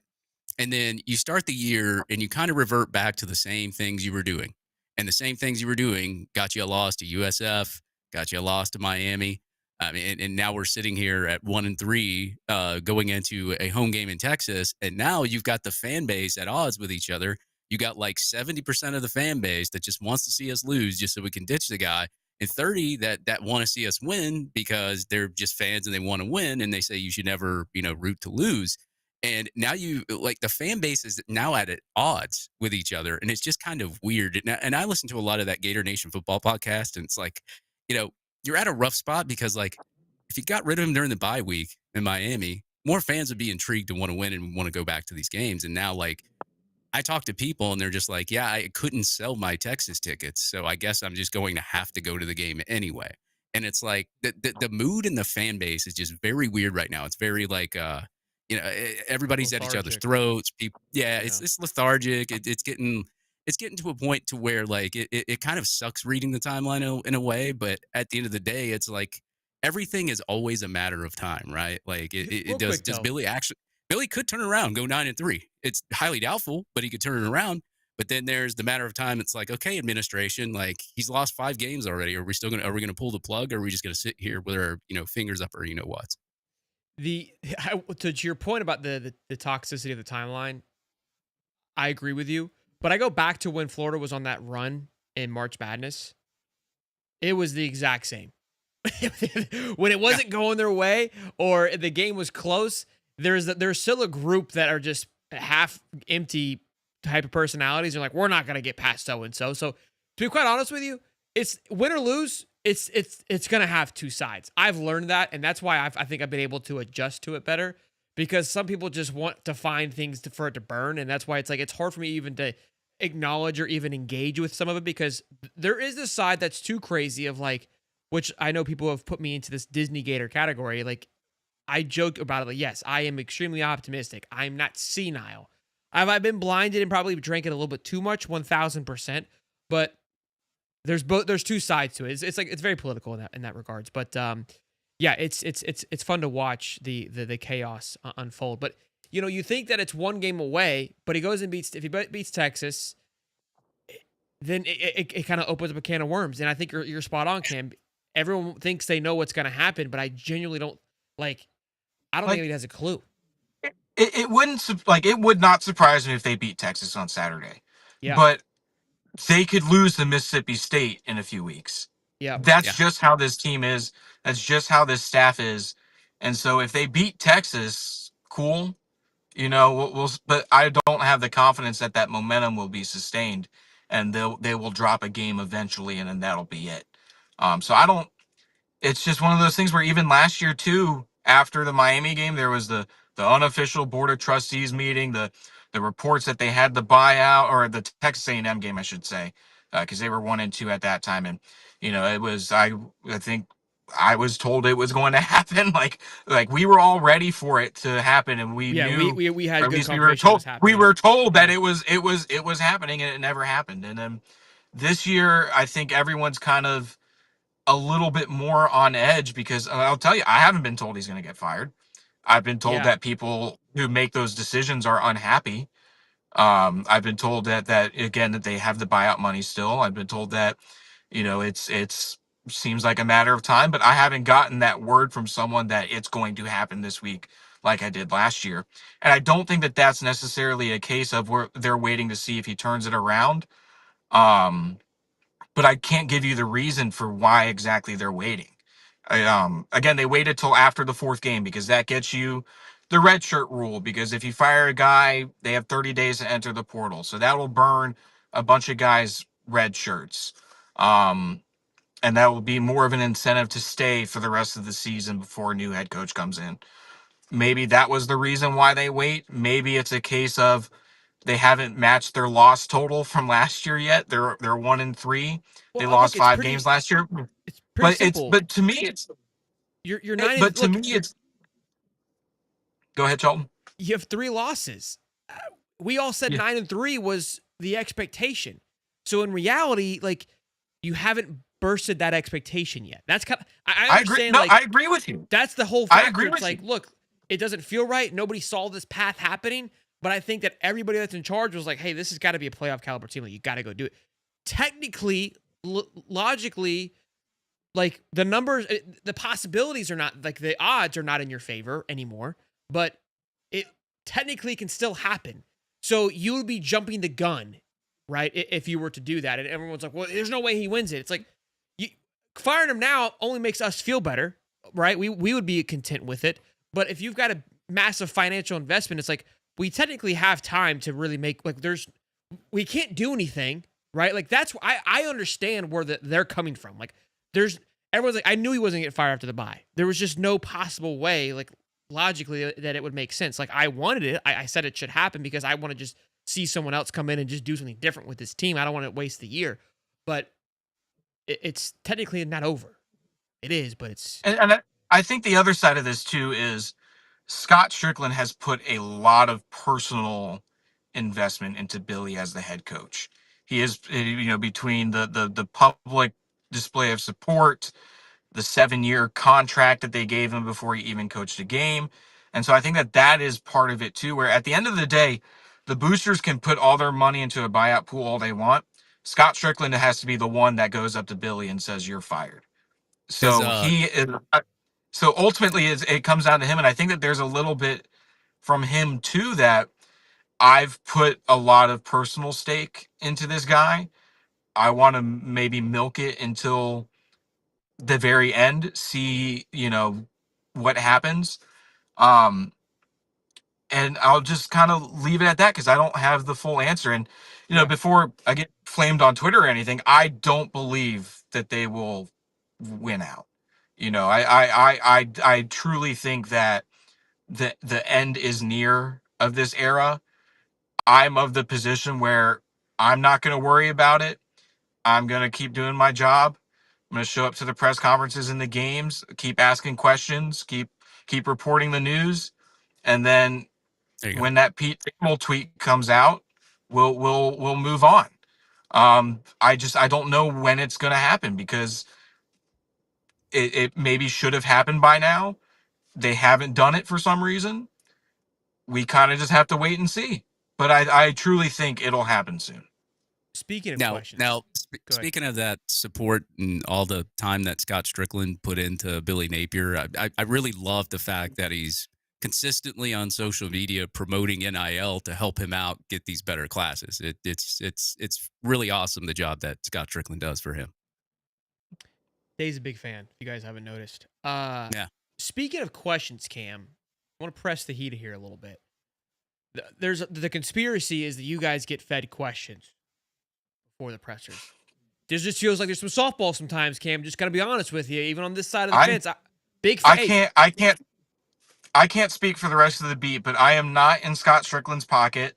S2: And then you start the year and you kind of revert back to the same things you were doing. And the same things you were doing got you a loss to USF, got you a loss to Miami. I mean, and now we're sitting here at 1-3, going into a home game in Texas. And now you've got the fan base at odds with each other. You got like 70% of the fan base that just wants to see us lose just so we can ditch the guy. And 30 that want to see us win because they're just fans and they want to win. And they say you should never, root to lose. And now you like the fan base is now at odds with each other. And it's just kind of weird. And I listen to a lot of that Gator Nation football podcast. And it's like, you're at a rough spot because like if you got rid of him during the bye week in Miami, more fans would be intrigued to want to win and want to go back to these games. And now like I talk to people and they're just like, yeah, I couldn't sell my Texas tickets. So I guess I'm just going to have to go to the game anyway. And it's like the mood in the fan base is just very weird right now. It's very like, everybody's at each other's
S1: Lethargic.
S2: throats. People, yeah,
S1: Yeah.
S2: it's lethargic. It's getting to a point to where like it kind of sucks reading the timeline in a way. But at the end of the day, it's like everything is always a matter of time, right? Like
S1: Real quick
S2: does
S1: though,
S2: Billy could turn around, go 9-3. It's highly doubtful, but he could turn it around. But then there's the matter of time. It's like, okay, administration, like he's lost 5 games already. Are we gonna pull the plug? Or are we just gonna sit here with our fingers up or what?
S1: to your point about the toxicity of the timeline, I agree with you. But I go back to when Florida was on that run in March Madness. It was the exact same. When it wasn't going their way or the game was close, there's still a group that are just half empty type of personalities. They're like, we're not gonna get past so and so. So to be quite honest with you, it's win or lose. It's gonna have two sides. I've learned that, and that's why I think I've been able to adjust to it better. Because some people just want to find things for it to burn, and that's why it's like it's hard for me even to acknowledge or even engage with some of it because there is this side that's too crazy of like, which I know people have put me into this Disney Gator category. Like I joke about it. Like, yes, I am extremely optimistic. I'm not senile. Have I been blinded and probably drank it a little bit too much? 1000%. But there's two sides to it. It's like it's very political in that regards. But yeah, it's fun to watch the chaos unfold. But you think that it's one game away, but he goes and if he beats Texas, then it kind of opens up a can of worms. And I think you're spot on, Cam. Everyone thinks they know what's going to happen, but I genuinely don't like. I don't think
S4: Like
S1: anybody has a clue.
S4: it wouldn't it would not surprise me if they beat Texas on Saturday,
S1: Yeah,
S4: but they could lose to Mississippi State in a few weeks.
S1: yeah,
S4: That's
S2: Yeah.
S4: just how this team is. That's just how this staff is. And so if they beat Texas, cool. But I don't have the confidence that that momentum will be sustained, and they will drop a game eventually, and then that'll be it. So I don't. It's just one of those things where even last year too, after the Miami game, there was the unofficial board of trustees meeting, the reports that they had the buyout or the Texas A&M game, I should say, because they were 1-2 at that time, and it was I think I was told it was going to happen. Like we were all ready for it to happen, and we
S1: yeah.
S4: knew,
S1: We
S4: or
S1: had
S4: at
S1: good
S4: least we were
S1: confirmation it was
S4: told
S1: happening.
S4: that
S1: Yeah,
S4: it was happening, and it never happened. And then this year, I think everyone's kind of a little bit more on edge because I'll tell you, I haven't been told he's going to get fired. I've been told
S1: yeah.
S4: that people who make those decisions are unhappy. I've been told that again that they have the buyout money still. I've been told that it's seems like a matter of time, but I haven't gotten that word from someone that it's going to happen this week like I did last year. And I don't think that that's necessarily a case of where they're waiting to see if he turns it around. Um, but I can't give you the reason for why exactly they're waiting. Again, they waited till after the 4th game because that gets you the red shirt rule. Because if you fire a guy, they have 30 days to enter the portal, so that will burn a bunch of guys' red shirts, and that will be more of an incentive to stay for the rest of the season before a new head coach comes in. Maybe that was the reason why they wait. Maybe it's a case of they haven't matched their loss total from last year yet. They're 1-3.
S1: Well,
S4: They
S1: look,
S4: lost 5 games last year.
S1: it's pretty simple.
S4: But to me
S1: You're nine and
S4: but to
S1: look.
S4: me it's go ahead, Charlton.
S1: You have 3 losses. We all said
S4: Yeah.
S1: 9-3 was the expectation. So in reality, like you haven't bursted that expectation yet. That's kind of, I
S4: I agree.
S1: understand.
S4: No,
S1: Like
S4: I agree with you.
S1: that's the whole
S4: I
S1: factor.
S4: agree
S1: It's
S4: with
S1: like,
S4: you.
S1: look, it doesn't feel right. Nobody saw this path happening, but I think that everybody that's in charge was like, hey, this has got to be a playoff caliber team. Like, you got to go do it. Technically, logically, like the numbers, the possibilities are not, like the odds are not in your favor anymore, but it technically can still happen. So you would be jumping the gun, right? If you were to do that. And everyone's like, well, there's no way he wins it. It's like, firing him now only makes us feel better, right? We would be content with it. But if you've got a massive financial investment, it's like, we technically have time to really make, like, we can't do anything, right? Like, that's, I understand where they're coming from. Like, everyone's like, I knew he wasn't going to get fired after the bye. There was just no possible way, like, logically, that it would make sense. Like, I wanted it. I said it should happen because I want to just see someone else come in and just do something different with this team. I don't want to waste the year. But it's technically not over. It is, but it's...
S4: And I think the other side of this, too, is Scott Strickland has put a lot of personal investment into Billy as the head coach. He is, between the public display of support, the 7-year contract that they gave him before he even coached a game. And so I think that is part of it too, where at the end of the day, the boosters can put all their money into a buyout pool all they want. Scott Strickland has to be the one that goes up to Billy and says, you're fired.
S2: Does
S4: So so ultimately it comes down to him. And I think that there's a little bit from him too, that I've put a lot of personal stake into this guy. I want to maybe milk it until the very end, see, what happens. Um, and I'll just kind of leave it at that because I don't have the full answer. And,
S1: Yeah.
S4: before I get flamed on Twitter or anything, I don't believe that they will win out. I truly think that the end is near of this era. I'm of the position where I'm not going to worry about it. I'm going to keep doing my job. I'm going to show up to the press conferences and the games, keep asking questions, keep reporting the news, and then
S2: there you go.
S4: when that Pete Thamel tweet comes out, we'll move on. I don't know when it's going to happen because it maybe should have happened by now. They haven't done it for some reason. We kind of just have to wait and see. But I truly think it'll happen soon.
S1: Speaking of
S2: Now,
S1: questions.
S2: now,
S1: Go ahead.
S2: speaking of that support and all the time that Scott Strickland put into Billy Napier, I really love the fact that he's consistently on social media promoting NIL to help him out get these better classes. It's really awesome the job that Scott Strickland does for him.
S1: Dave's a big fan, if you guys haven't noticed.
S2: Yeah.
S1: Speaking of questions, Cam, I want to press the heat here a little bit. There's the conspiracy is that you guys get fed questions before the pressers. This just feels like there's some softball sometimes, Cam. Just gotta be honest with you. Even on this side of the fence, big fan.
S4: I can't speak for the rest of the beat, but I am not in Scott Strickland's pocket.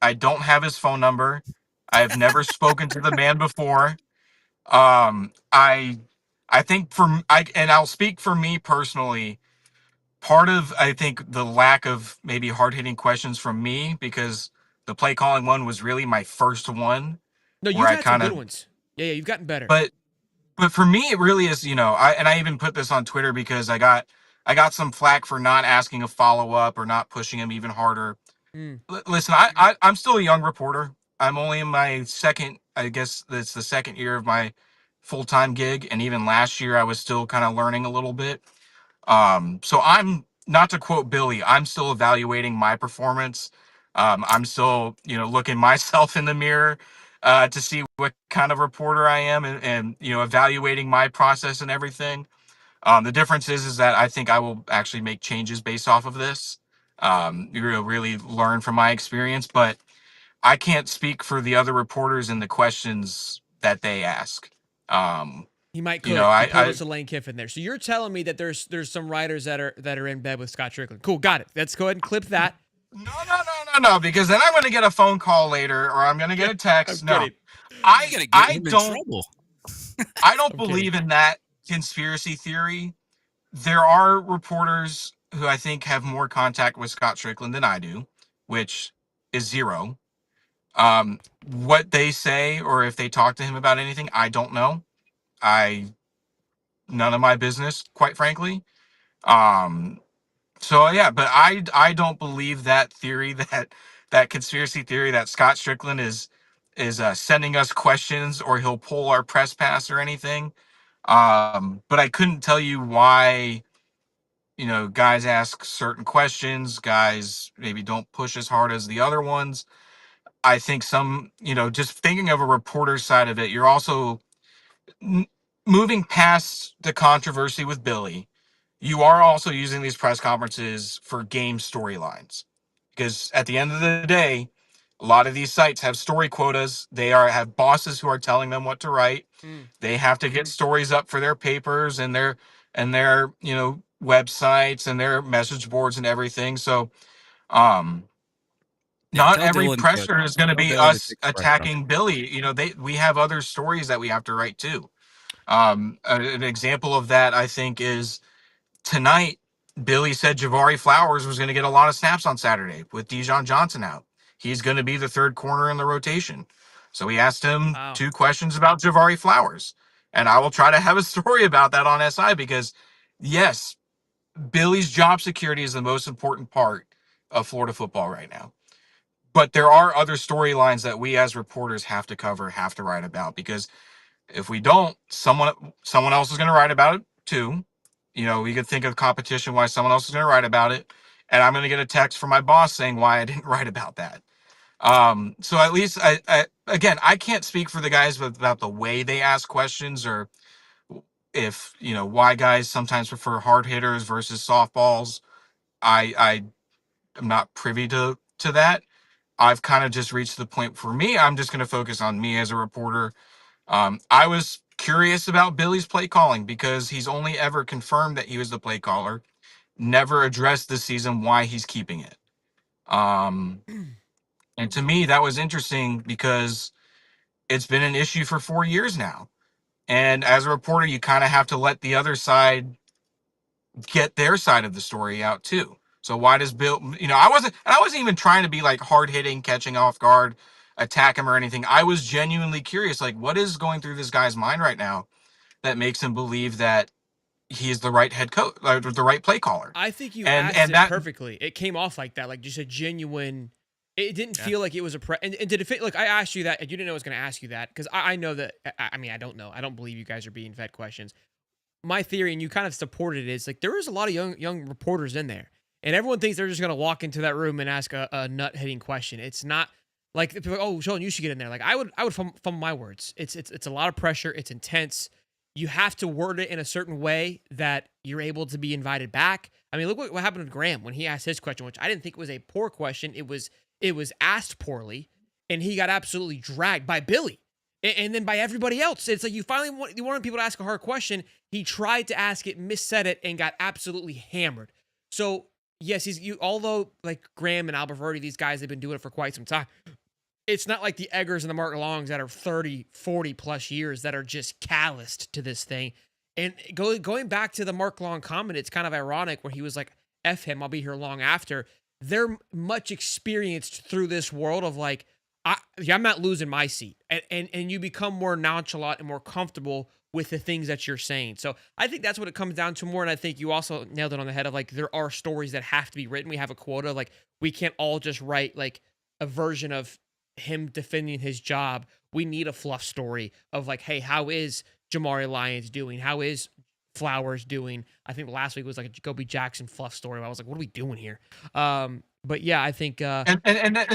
S4: I don't have his phone number. I have never spoken to the man before. I think and I'll speak for me personally. Part of, I think, the lack of maybe hard-hitting questions from me, because the play calling one was really my first one.
S1: No, you've
S4: where I
S1: had some
S4: kinda-
S1: good ones. Yeah, you've gotten better.
S4: But for me, it really is, I even put this on Twitter because I got some flack for not asking a follow-up or not pushing him even harder. Listen, I'm still a young reporter. I'm only in my second, I guess it's the second year of my full-time gig. And even last year, I was still kind of learning a little bit. So I'm, not to quote Billy, I'm still evaluating my performance. I'm still, looking myself in the mirror to see what kind of reporter I am and evaluating my process and everything. The difference is that I think I will actually make changes based off of this. Really learn from my experience, but I can't speak for the other reporters and the questions that they ask.
S1: He might could.
S4: You know,
S1: He pulled us a Lane Kiffin there. So you're telling me that there's some writers that are in bed with Scott Strickland. Cool, got it. Let's go ahead and clip that.
S4: No, because then I'm going to get a phone call later, or I'm going to get a text. No,
S2: I gotta get him in trouble.
S4: I don't believe in that conspiracy theory. There are reporters who I think have more contact with Scott Strickland than I do, which is zero. What they say, or if they talk to him about anything, I don't know. none of my business, quite frankly. Um, so yeah, but I don't believe that theory, that conspiracy theory that Scott Strickland is sending us questions or he'll pull our press pass or anything. But I couldn't tell you why, guys ask certain questions, guys maybe don't push as hard as the other ones. I think just thinking of a reporter's side of it, you're also n- moving past the controversy with Billy. You are also using these press conferences for game storylines, because at the end of the day, a lot of these sites have story quotas. Have bosses who are telling them what to write.
S1: Mm.
S4: They have to get stories up for their papers and their websites and their message boards and everything. So um
S2: Yeah,
S4: not every pressure is going to
S2: tell
S4: be
S2: Dylan to
S4: us
S2: take a breath from
S4: attacking Billy. We have other stories that we have to write too. An example of that, I think, is tonight. Billy said Javari Flowers was going to get a lot of snaps on Saturday with Dijon Johnson out. He's going to be the third corner in the rotation. So we asked him
S1: Wow.
S4: 2 questions about Javari Flowers. And I will try to have a story about that on SI because, yes, Billy's job security is the most important part of Florida football right now. But there are other storylines that we as reporters have to cover, have to write about, because if we don't, someone else is going to write about it too. We could think of competition why someone else is going to write about it, and I'm going to get a text from my boss saying why I didn't write about that. So at least I can't speak for the guys about the way they ask questions, or if why guys sometimes prefer hard hitters versus softballs. I am not privy to that. I've kind of just reached the point for me. I'm just going to focus on me as a reporter. I was curious about Billy's play calling because he's only ever confirmed that he was the play caller, never addressed this season why he's keeping it. And to me, that was interesting because it's been an issue for 4 years now. And as a reporter, you kind of have to let the other side get their side of the story out too. So why does Bill, I wasn't even trying to be like hard hitting, catching off guard, attack him or anything. I was genuinely curious, like what is going through this guy's mind right now that makes him believe that he is the right head coach, the right play caller.
S1: I think you
S4: And
S1: asked
S4: and
S1: it
S4: that
S1: perfectly. It came off like that, like just a genuine. It didn't
S2: Yeah.
S1: feel like it was and did it fit? Like I asked you that, and you didn't know I was going to ask you that because I know that. I mean, I don't know. I don't believe you guys are being fed questions. My theory, and you kind of supported it, is like there is a lot of young reporters in there, and everyone thinks they're just going to walk into that room and ask a nut hitting question. It's not like people are like, oh, Sheldon, you should get in there. Like I would fumble my words. It's a lot of pressure. It's intense. You have to word it in a certain way that you're able to be invited back. I mean, look what happened with Graham when he asked his question, which I didn't think was a poor question. It was asked poorly, and he got absolutely dragged by Billy, and then by everybody else. It's like you wanted people to ask a hard question. He tried to ask it, missaid it, and got absolutely hammered. So yes, although like Graham and Albert Verdi, these guys have been doing it for quite some time. It's not like the Eggers and the Mark Longs that are 30, 40 plus years that are just calloused to this thing. And going back to the Mark Long comment, it's kind of ironic where he was like, F him, I'll be here long after. They're much experienced through this world of like, I'm not losing my seat. And you become more nonchalant and more comfortable with the things that you're saying. So I think that's what it comes down to more. And I think you also nailed it on the head of like, there are stories that have to be written. We have a quota. Like we can't all just write like a version of him defending his job. We need a fluff story of like, hey, how is Jamari Lyons doing? How is Flowers doing? I think last week was like a Jacoby Jackson fluff story. I was like, what are we doing here? But yeah, I think
S4: and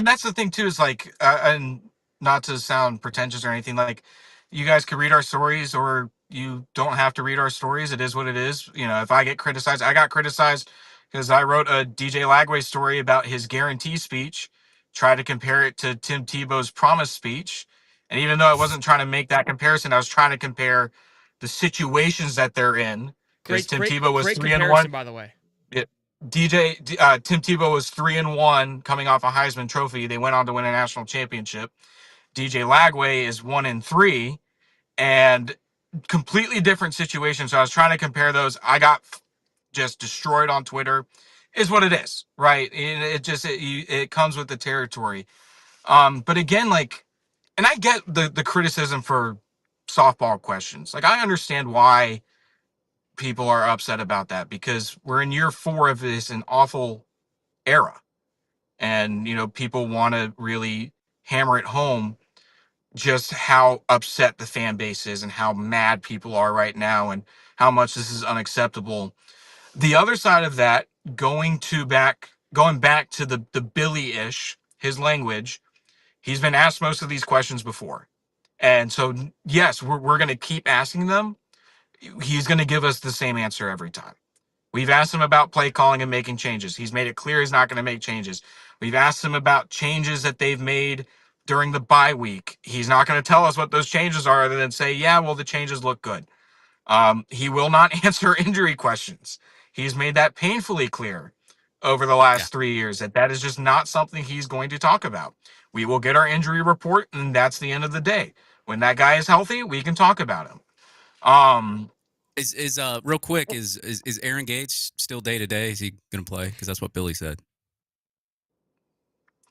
S4: that's the thing too, is like and not to sound pretentious or anything, like you guys could read our stories or you don't have to read our stories. It is what it is. If I get criticized, I got criticized because I wrote a DJ Lagway story about his guarantee speech, try to compare it to Tim Tebow's promise speech. And even though I wasn't trying to make that comparison, I was trying to compare the situations that they're in, because Tim Tebow was
S1: great
S4: 3-1.
S1: comparison, by the way.
S4: Tim Tebow was 3-1 coming off a Heisman Trophy. They went on to win a national championship. DJ Lagway is 1-3, and completely different situations. So I was trying to compare those. I got just destroyed on Twitter. Is what it is, right? It comes with the territory. But again, like, and I get the criticism for softball questions. Like, I understand why people are upset about that, because we're in year 4 of this an awful era. And, people want to really hammer it home just how upset the fan base is and how mad people are right now and how much this is unacceptable. The other side of that, going back to the Billy-ish, his language, he's been asked most of these questions before. And so, yes, we're going to keep asking them. He's going to give us the same answer every time. We've asked him about play calling and making changes. He's made it clear he's not going to make changes. We've asked him about changes that they've made during the bye week. He's not going to tell us what those changes are other than say, yeah, well, the changes look good. He will not answer injury questions. He's made that painfully clear over the last 3 years that is just not something he's going to talk about. We will get our injury report, and that's the end of the day. When that guy is healthy, we can talk about him.
S2: Is real quick, is Aaron Gates still day to day? Is he gonna play? Because that's what Billy said.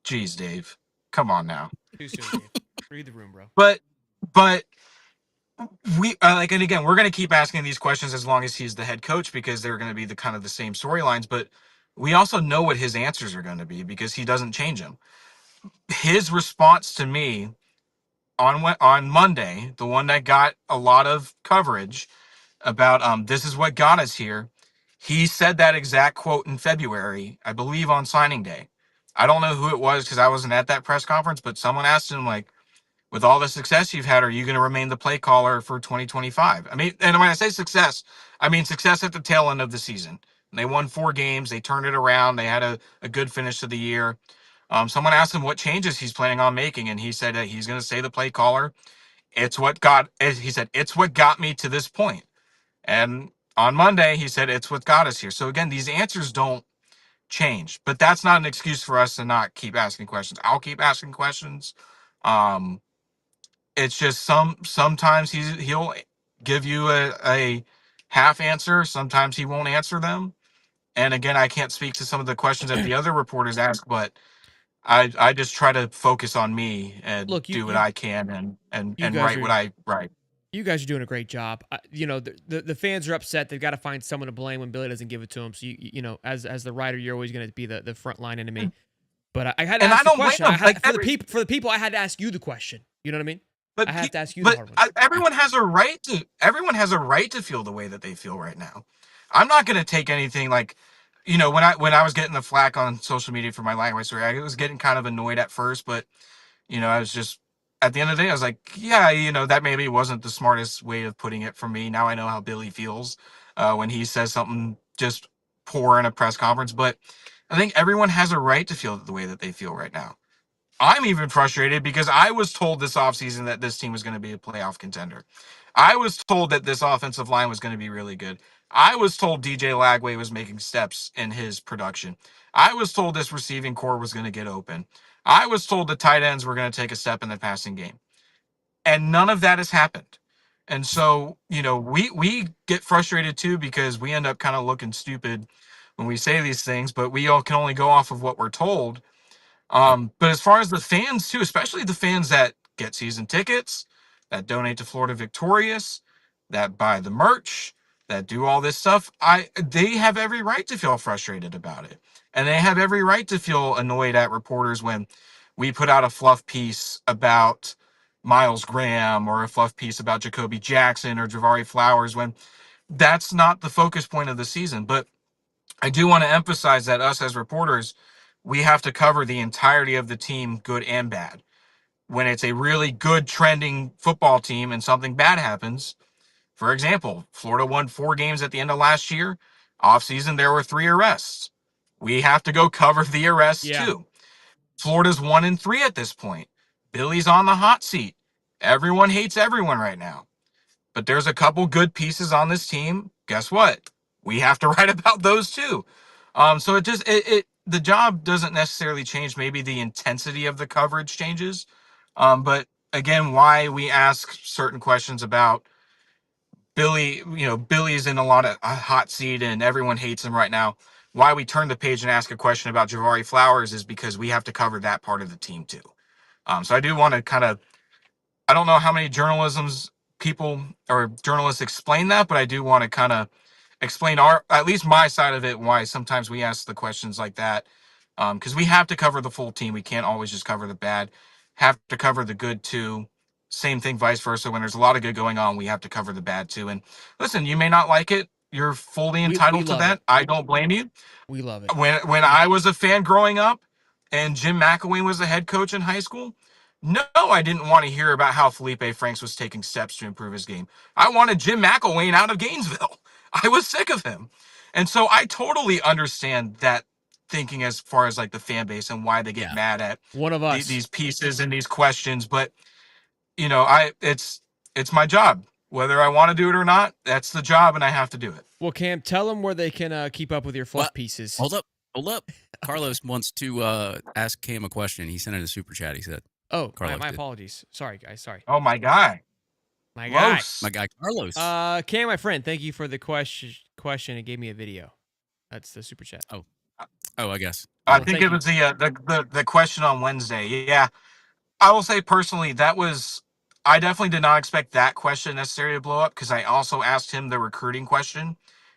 S4: Jeez, Dave, come on now.
S1: Too soon, Dave. Read the room, bro.
S4: But we and again, we're going to keep asking these questions as long as he's the head coach, because they're going to be the kind of the same storylines. But we also know what his answers are going to be because he doesn't change them. His response to me on Monday, the one that got a lot of coverage about this is what got us here. He said that exact quote in February, I believe, on signing day. I don't know who it was because I wasn't at that press conference, but someone asked him, like, with all the success you've had, are you going to remain the play caller for 2025? I mean, and when I say success, I mean success at the tail end of the season. And they won 4 games. They turned it around. They had a good finish to the year. Someone asked him what changes he's planning on making, and he said that he's going to say the play caller. He said, it's what got me to this point. And on Monday, he said, it's what got us here. So again, these answers don't change, but that's not an excuse for us to not keep asking questions. I'll keep asking questions. It's just sometimes he'll give you a half answer. Sometimes he won't answer them. And again, I can't speak to some of the questions that the other reporters ask, but I just try to focus on me and do what I can and write what I write.
S1: You guys are doing a great job. The fans are upset. They've got to find someone to blame when Billy doesn't give it to them. So as the writer, you're always going to be the front line enemy. But I had to ask the question. For the people, I had to ask you the question. You know what I mean?
S4: But
S1: I have to ask you the hard one.
S4: Everyone has a right to feel the way that they feel right now. I'm not going to take anything like, when I was getting the flack on social media for my language story, I was getting kind of annoyed at first, but I was just, at the end of the day, I was like, yeah, that maybe wasn't the smartest way of putting it for me. Now I know how Billy feels when he says something just poor in a press conference. But I think everyone has a right to feel the way that they feel right now. I'm even frustrated because I was told this offseason that this team was going to be a playoff contender. I was told that this offensive line was going to be really good. I was told DJ Lagway was making steps in his production. I was told this receiving core was going to get open. I was told the tight ends were going to take a step in the passing game. And none of that has happened. And so, we get frustrated too because we end up kind of looking stupid when we say these things, but we all can only go off of what we're told. But as far as the fans too, especially the fans that get season tickets, that donate to Florida Victorious, that buy the merch, that do all this stuff, they have every right to feel frustrated about it. And they have every right to feel annoyed at reporters when we put out a fluff piece about Miles Graham or a fluff piece about Jacoby Jackson or Javari Flowers, when that's not the focus point of the season. But I do want to emphasize that us as reporters, we have to cover the entirety of the team, good and bad. When it's a really good trending football team and something bad happens, for example, Florida won 4 games at the end of last year. Offseason, there were 3 arrests. We have to go cover the arrests too. Florida's 1-3 at this point. Billy's on the hot seat. Everyone hates everyone right now. But there's a couple good pieces on this team. Guess what? We have to write about those too. So the job doesn't necessarily change. Maybe the intensity of the coverage changes. But again, why we ask certain questions about Billy, Billy's in a lot of hot seat and everyone hates him right now. Why we turn the page and ask a question about Javari Flowers is because we have to cover that part of the team too. So I do want to I don't know how many people or journalists explain that, but I do want to kind of explain at least my side of it, why sometimes we ask the questions like that. Because we have to cover the full team. We can't always just cover the bad. Have to cover the good too. Same thing, vice versa. When there's a lot of good going on, we have to cover the bad too. And listen, you may not like it. You're fully
S1: We
S4: entitled to
S1: love
S4: that.
S1: it.
S4: I don't blame you.
S1: We love it.
S4: When I was a fan growing up, and Jim McElwain was the head coach in high school, no, I didn't want to hear about how Felipe Franks was taking steps to improve his game. I wanted Jim McElwain out of Gainesville. I was sick of him. And so I totally understand that thinking as far as like the fan base and why they get mad at
S1: One of us.
S4: these pieces and these questions. But you know, it's my job. Whether I want to do it or not, that's the job and I have to do it.
S1: Well, Cam, tell them where they can keep up with your fluff pieces.
S2: Hold up. Carlos wants to ask Cam a question. He sent in a super chat. He said,
S1: "Oh,
S2: Carlos
S1: my
S2: did.
S1: apologies. Sorry, guys. Sorry.
S4: Oh, my guy.
S1: My guy.
S2: My guy, Carlos.
S1: Cam, my friend, thank you for the question. It gave me a video. That's the super chat.
S2: Oh, I guess.
S4: I think it was the question on Wednesday. Yeah, I will say personally I definitely did not expect that question necessarily to blow up because I also asked him the recruiting question.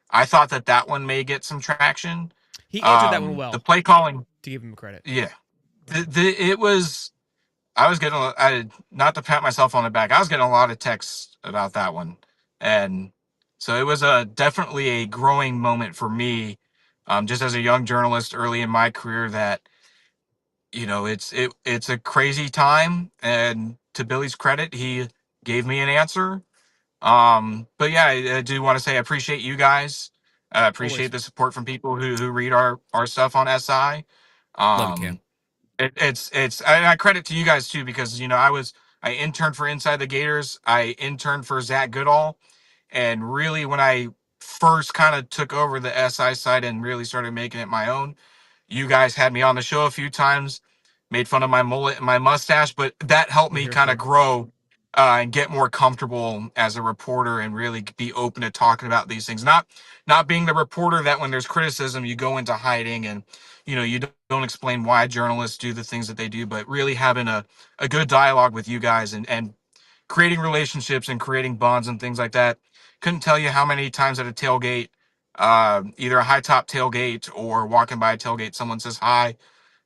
S4: I thought that one may get some traction.
S1: He answered that one well.
S4: The play calling,
S1: to give him credit.
S4: Yeah, it was. I was getting not to pat myself on the back. I was getting a lot of texts about that one, and so it was definitely a growing moment for me, just as a young journalist early in my career. That it's a crazy time, and to Billy's credit, he gave me an answer. But yeah, I do want to say I appreciate you guys. I appreciate the support from people who read our stuff on SI.
S2: Love you, Cam.
S4: It's and I credit to you guys too, because I interned for Inside the Gators. I interned for Zach Goodall, and really when I first kind of took over the SI side and really started making it my own, you guys had me on the show a few times, made fun of my mullet and my mustache, but that helped me kind of grow and get more comfortable as a reporter and really be open to talking about these things. Not being the reporter that when there's criticism, you go into hiding and you don't explain why journalists do the things that they do, but really having a good dialogue with you guys and creating relationships and creating bonds and things like that. Couldn't tell you how many times at a tailgate, either a high top tailgate or walking by a tailgate, someone says hi.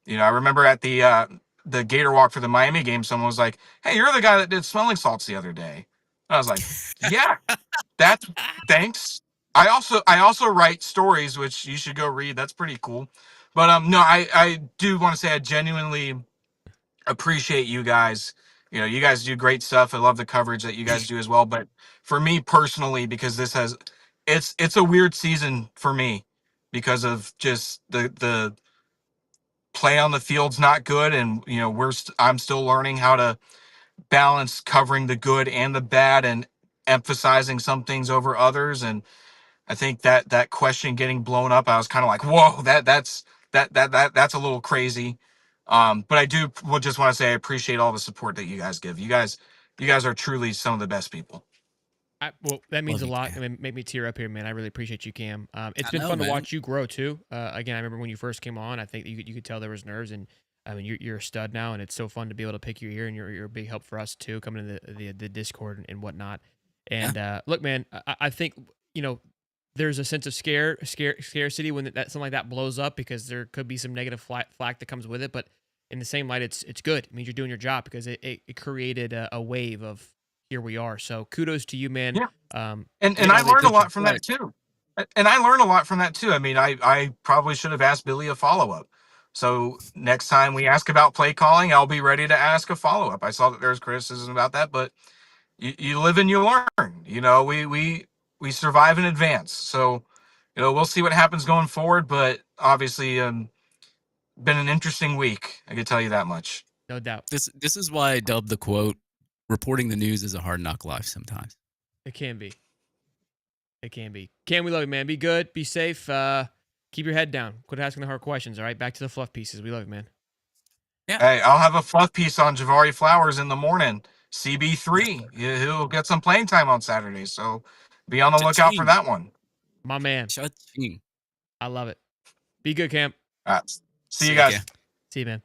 S4: I remember at the Gator walk for the Miami game, someone was like, "Hey, you're the guy that did smelling salts the other day." And I was like, "Yeah, thanks." I also write stories, which you should go read. That's pretty cool. But no, I do want to say I genuinely appreciate you guys. You guys do great stuff. I love the coverage that you guys do as well. But for me personally, because it's a weird season for me because of just the play on the field's not good, and I'm still learning how to balance covering the good and the bad and emphasizing some things over others. And I think that question getting blown up, I was kind of like, whoa, that's a little crazy. But I would just want to say I appreciate all the support that you guys give. You guys are truly some of the best people.
S1: Well, that means a lot. I mean, make me tear up here, man. I really appreciate you, Cam. It's been fun to watch you grow too. Again, I remember when you first came on. I think you could tell there was nerves, and I mean, you're a stud now, and it's so fun to be able to pick you here, and you're a big help for us too, coming to the Discord and whatnot. And look, man, I think there's a sense of scarcity when something like that blows up, because there could be some negative flack that comes with it. But in the same light, it's good. It means you're doing your job, because it created a wave of here we are. So kudos to you, man.
S4: Yeah. And I learned a lot from that too. I mean, I probably should have asked Billy a follow-up. So next time we ask about play calling, I'll be ready to ask a follow-up. I saw that there's criticism about that, but you live and you learn. We survive in advance. So, we'll see what happens going forward, but obviously been an interesting week. I can tell you that much.
S1: No doubt.
S2: This is why I dubbed the quote, "Reporting the news is a hard knock life sometimes."
S1: It can be. Cam, we love you, man. Be good. Be safe. Keep your head down. Quit asking the hard questions, all right? Back to the fluff pieces. We love you, man.
S4: Yeah. Hey, I'll have a fluff piece on Javari Flowers in the morning. CB3. He'll get some playing time on Saturday, so be on the lookout for that one.
S1: My man.
S2: Cha-ching.
S1: I love it. Be good, Cam.
S4: All right. See you guys.
S1: See you, man.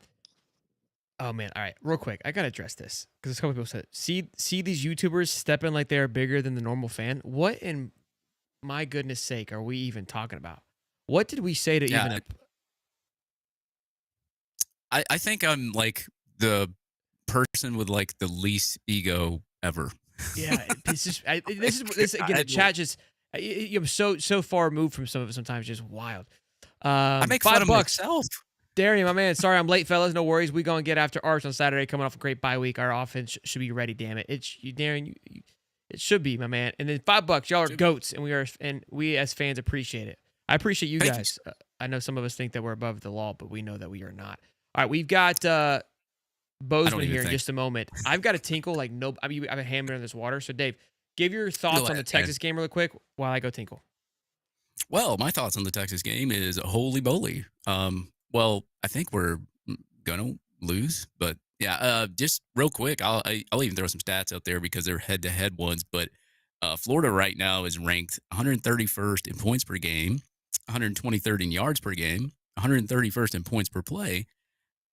S1: Oh man, all right, real quick, I gotta address this because a couple people said, see these YouTubers stepping like they are bigger than the normal fan. What in my goodness sake are we even talking about? What did we say to
S2: Yeah,
S1: even?
S2: I think I'm like the person with like the least ego ever.
S1: Yeah, this again. The chat just I'm so far removed from some of it. Sometimes just wild.
S2: I make fun of
S1: $5.
S2: myself.
S1: Darian, my man. Sorry, I'm late, fellas. No worries. We gonna get after Arch on Saturday. Coming off a great bye week. Our offense should be ready. Damn it, Darian. It should be, my man. And then $5. Y'all are goats, and we as fans appreciate it. I appreciate you guys. I know some of us think that we're above the law, but we know that we are not. All right, we've got Bozeman here in just a moment. I've got a tinkle like no. I mean, I've a hammer in this water. So, Dave, give your thoughts on the Texas game really quick while I go tinkle.
S2: Well, my thoughts on the Texas game is holy moly. Well, I think we're gonna lose, but yeah. Just real quick, I'll even throw some stats out there because they're head-to-head ones. But Florida right now is ranked 131st in points per game, 123rd in yards per game, 131st in points per play,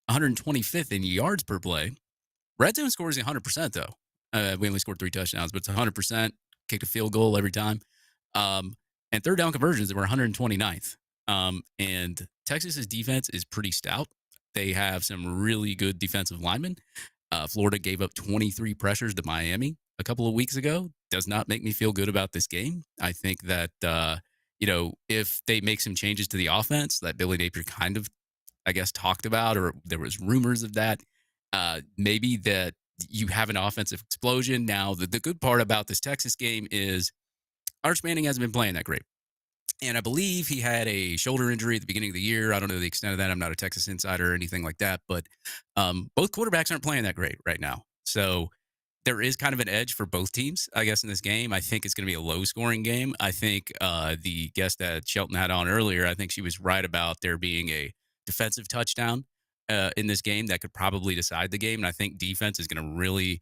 S2: 125th in yards per play. Red zone scores 100% though. We only scored 3 touchdowns, but it's 100%. Kicked a field goal every time. And third down conversions, they were 129th. And Texas's defense is pretty stout. They have some really good defensive linemen. Florida gave up 23 pressures to Miami a couple of weeks ago. Does not make me feel good about this game. I think that, if they make some changes to the offense that Billy Napier kind of, I guess, talked about, or there was rumors of that, maybe that you have an offensive explosion. Now, the good part about this Texas game is Arch Manning hasn't been playing that great. And I believe he had a shoulder injury at the beginning of the year. I don't know the extent of that. I'm not a Texas insider or anything like that. But both quarterbacks aren't playing that great right now. So there is kind of an edge for both teams, I guess, in this game. I think it's going to be a low-scoring game. I think the guest that Shelton had on earlier, I think she was right about there being a defensive touchdown in this game that could probably decide the game. And I think defense is going to really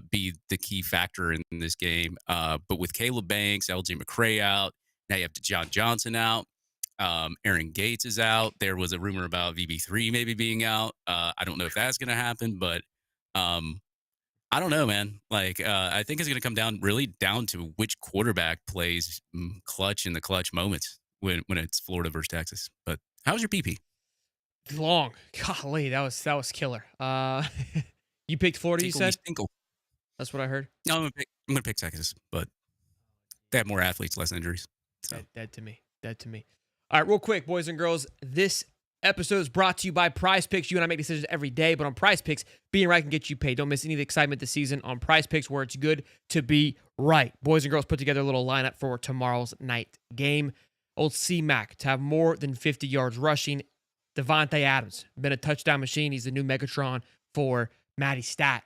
S2: be the key factor in this game. But with Caleb Banks, LJ McCray out, now you have John Johnson out. Aaron Gates is out. There was a rumor about VB3 maybe being out. I don't know if that's going to happen, but I don't know, man. Like, I think it's going to come down to which quarterback plays clutch in the clutch moments when it's Florida versus Texas. But how's your PP?
S1: Long. Golly, that was killer. You picked Florida,
S2: Tinkle,
S1: you said?
S2: Tinkle.
S1: That's what I heard.
S2: No, I'm gonna pick Texas, but they have more athletes, less injuries. So.
S1: Dead to me. All right, real quick, boys and girls. This episode is brought to you by Prize Picks. You and I make decisions every day, but on Prize Picks, being right can get you paid. Don't miss any of the excitement this season on Prize Picks, where it's good to be right. Boys and girls put together a little lineup for tomorrow's night game. Old C-Mac to have more than 50 yards rushing. Devontae Adams, been a touchdown machine. He's the new Megatron for Matty Stat.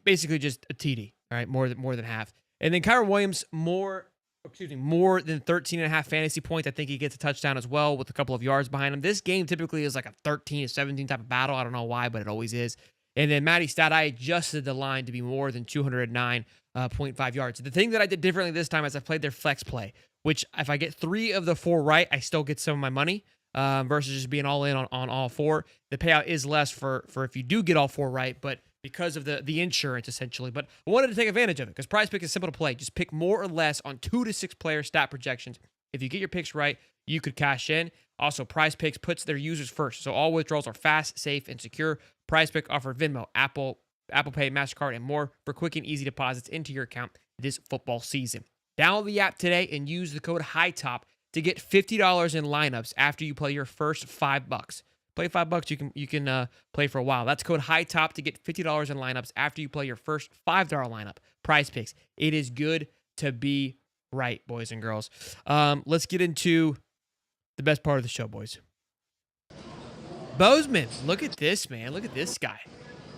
S1: Basically just a TD, all right, more than half. And then Kyron Williams, more than 13.5 fantasy points. I think he gets a touchdown as well with a couple of yards behind him. This game typically is like a 13 to 17 type of battle. I don't know why, but it always is. And then Matty Stat, I adjusted the line to be more than 209.5 yards. The thing that I did differently this time is I played their flex play, which if I get 3 of the 4 right, I still get some of my money versus just being all in on all 4. The payout is less for if you do get all 4 right, but because of the insurance, essentially. But I wanted to take advantage of it because Prize Pick is simple to play. Just pick more or less on 2 to 6 player stat projections. If you get your picks right, you could cash in. Also, Prize Picks puts their users first, so all withdrawals are fast, safe, and secure. Prize Pick offers Venmo, Apple Pay, MasterCard, and more for quick and easy deposits into your account this football season. Download the app today and use the code HIGHTOP to get $50 in lineups after you play your first $5. Play $5, you can play for a while. That's code HIGHTOP to get $50 in lineups after you play your first $5 lineup. Prize Picks. It is good to be right, boys and girls. Let's get into the best part of the show, boys. Bozeman, look at this, man. Look at this guy.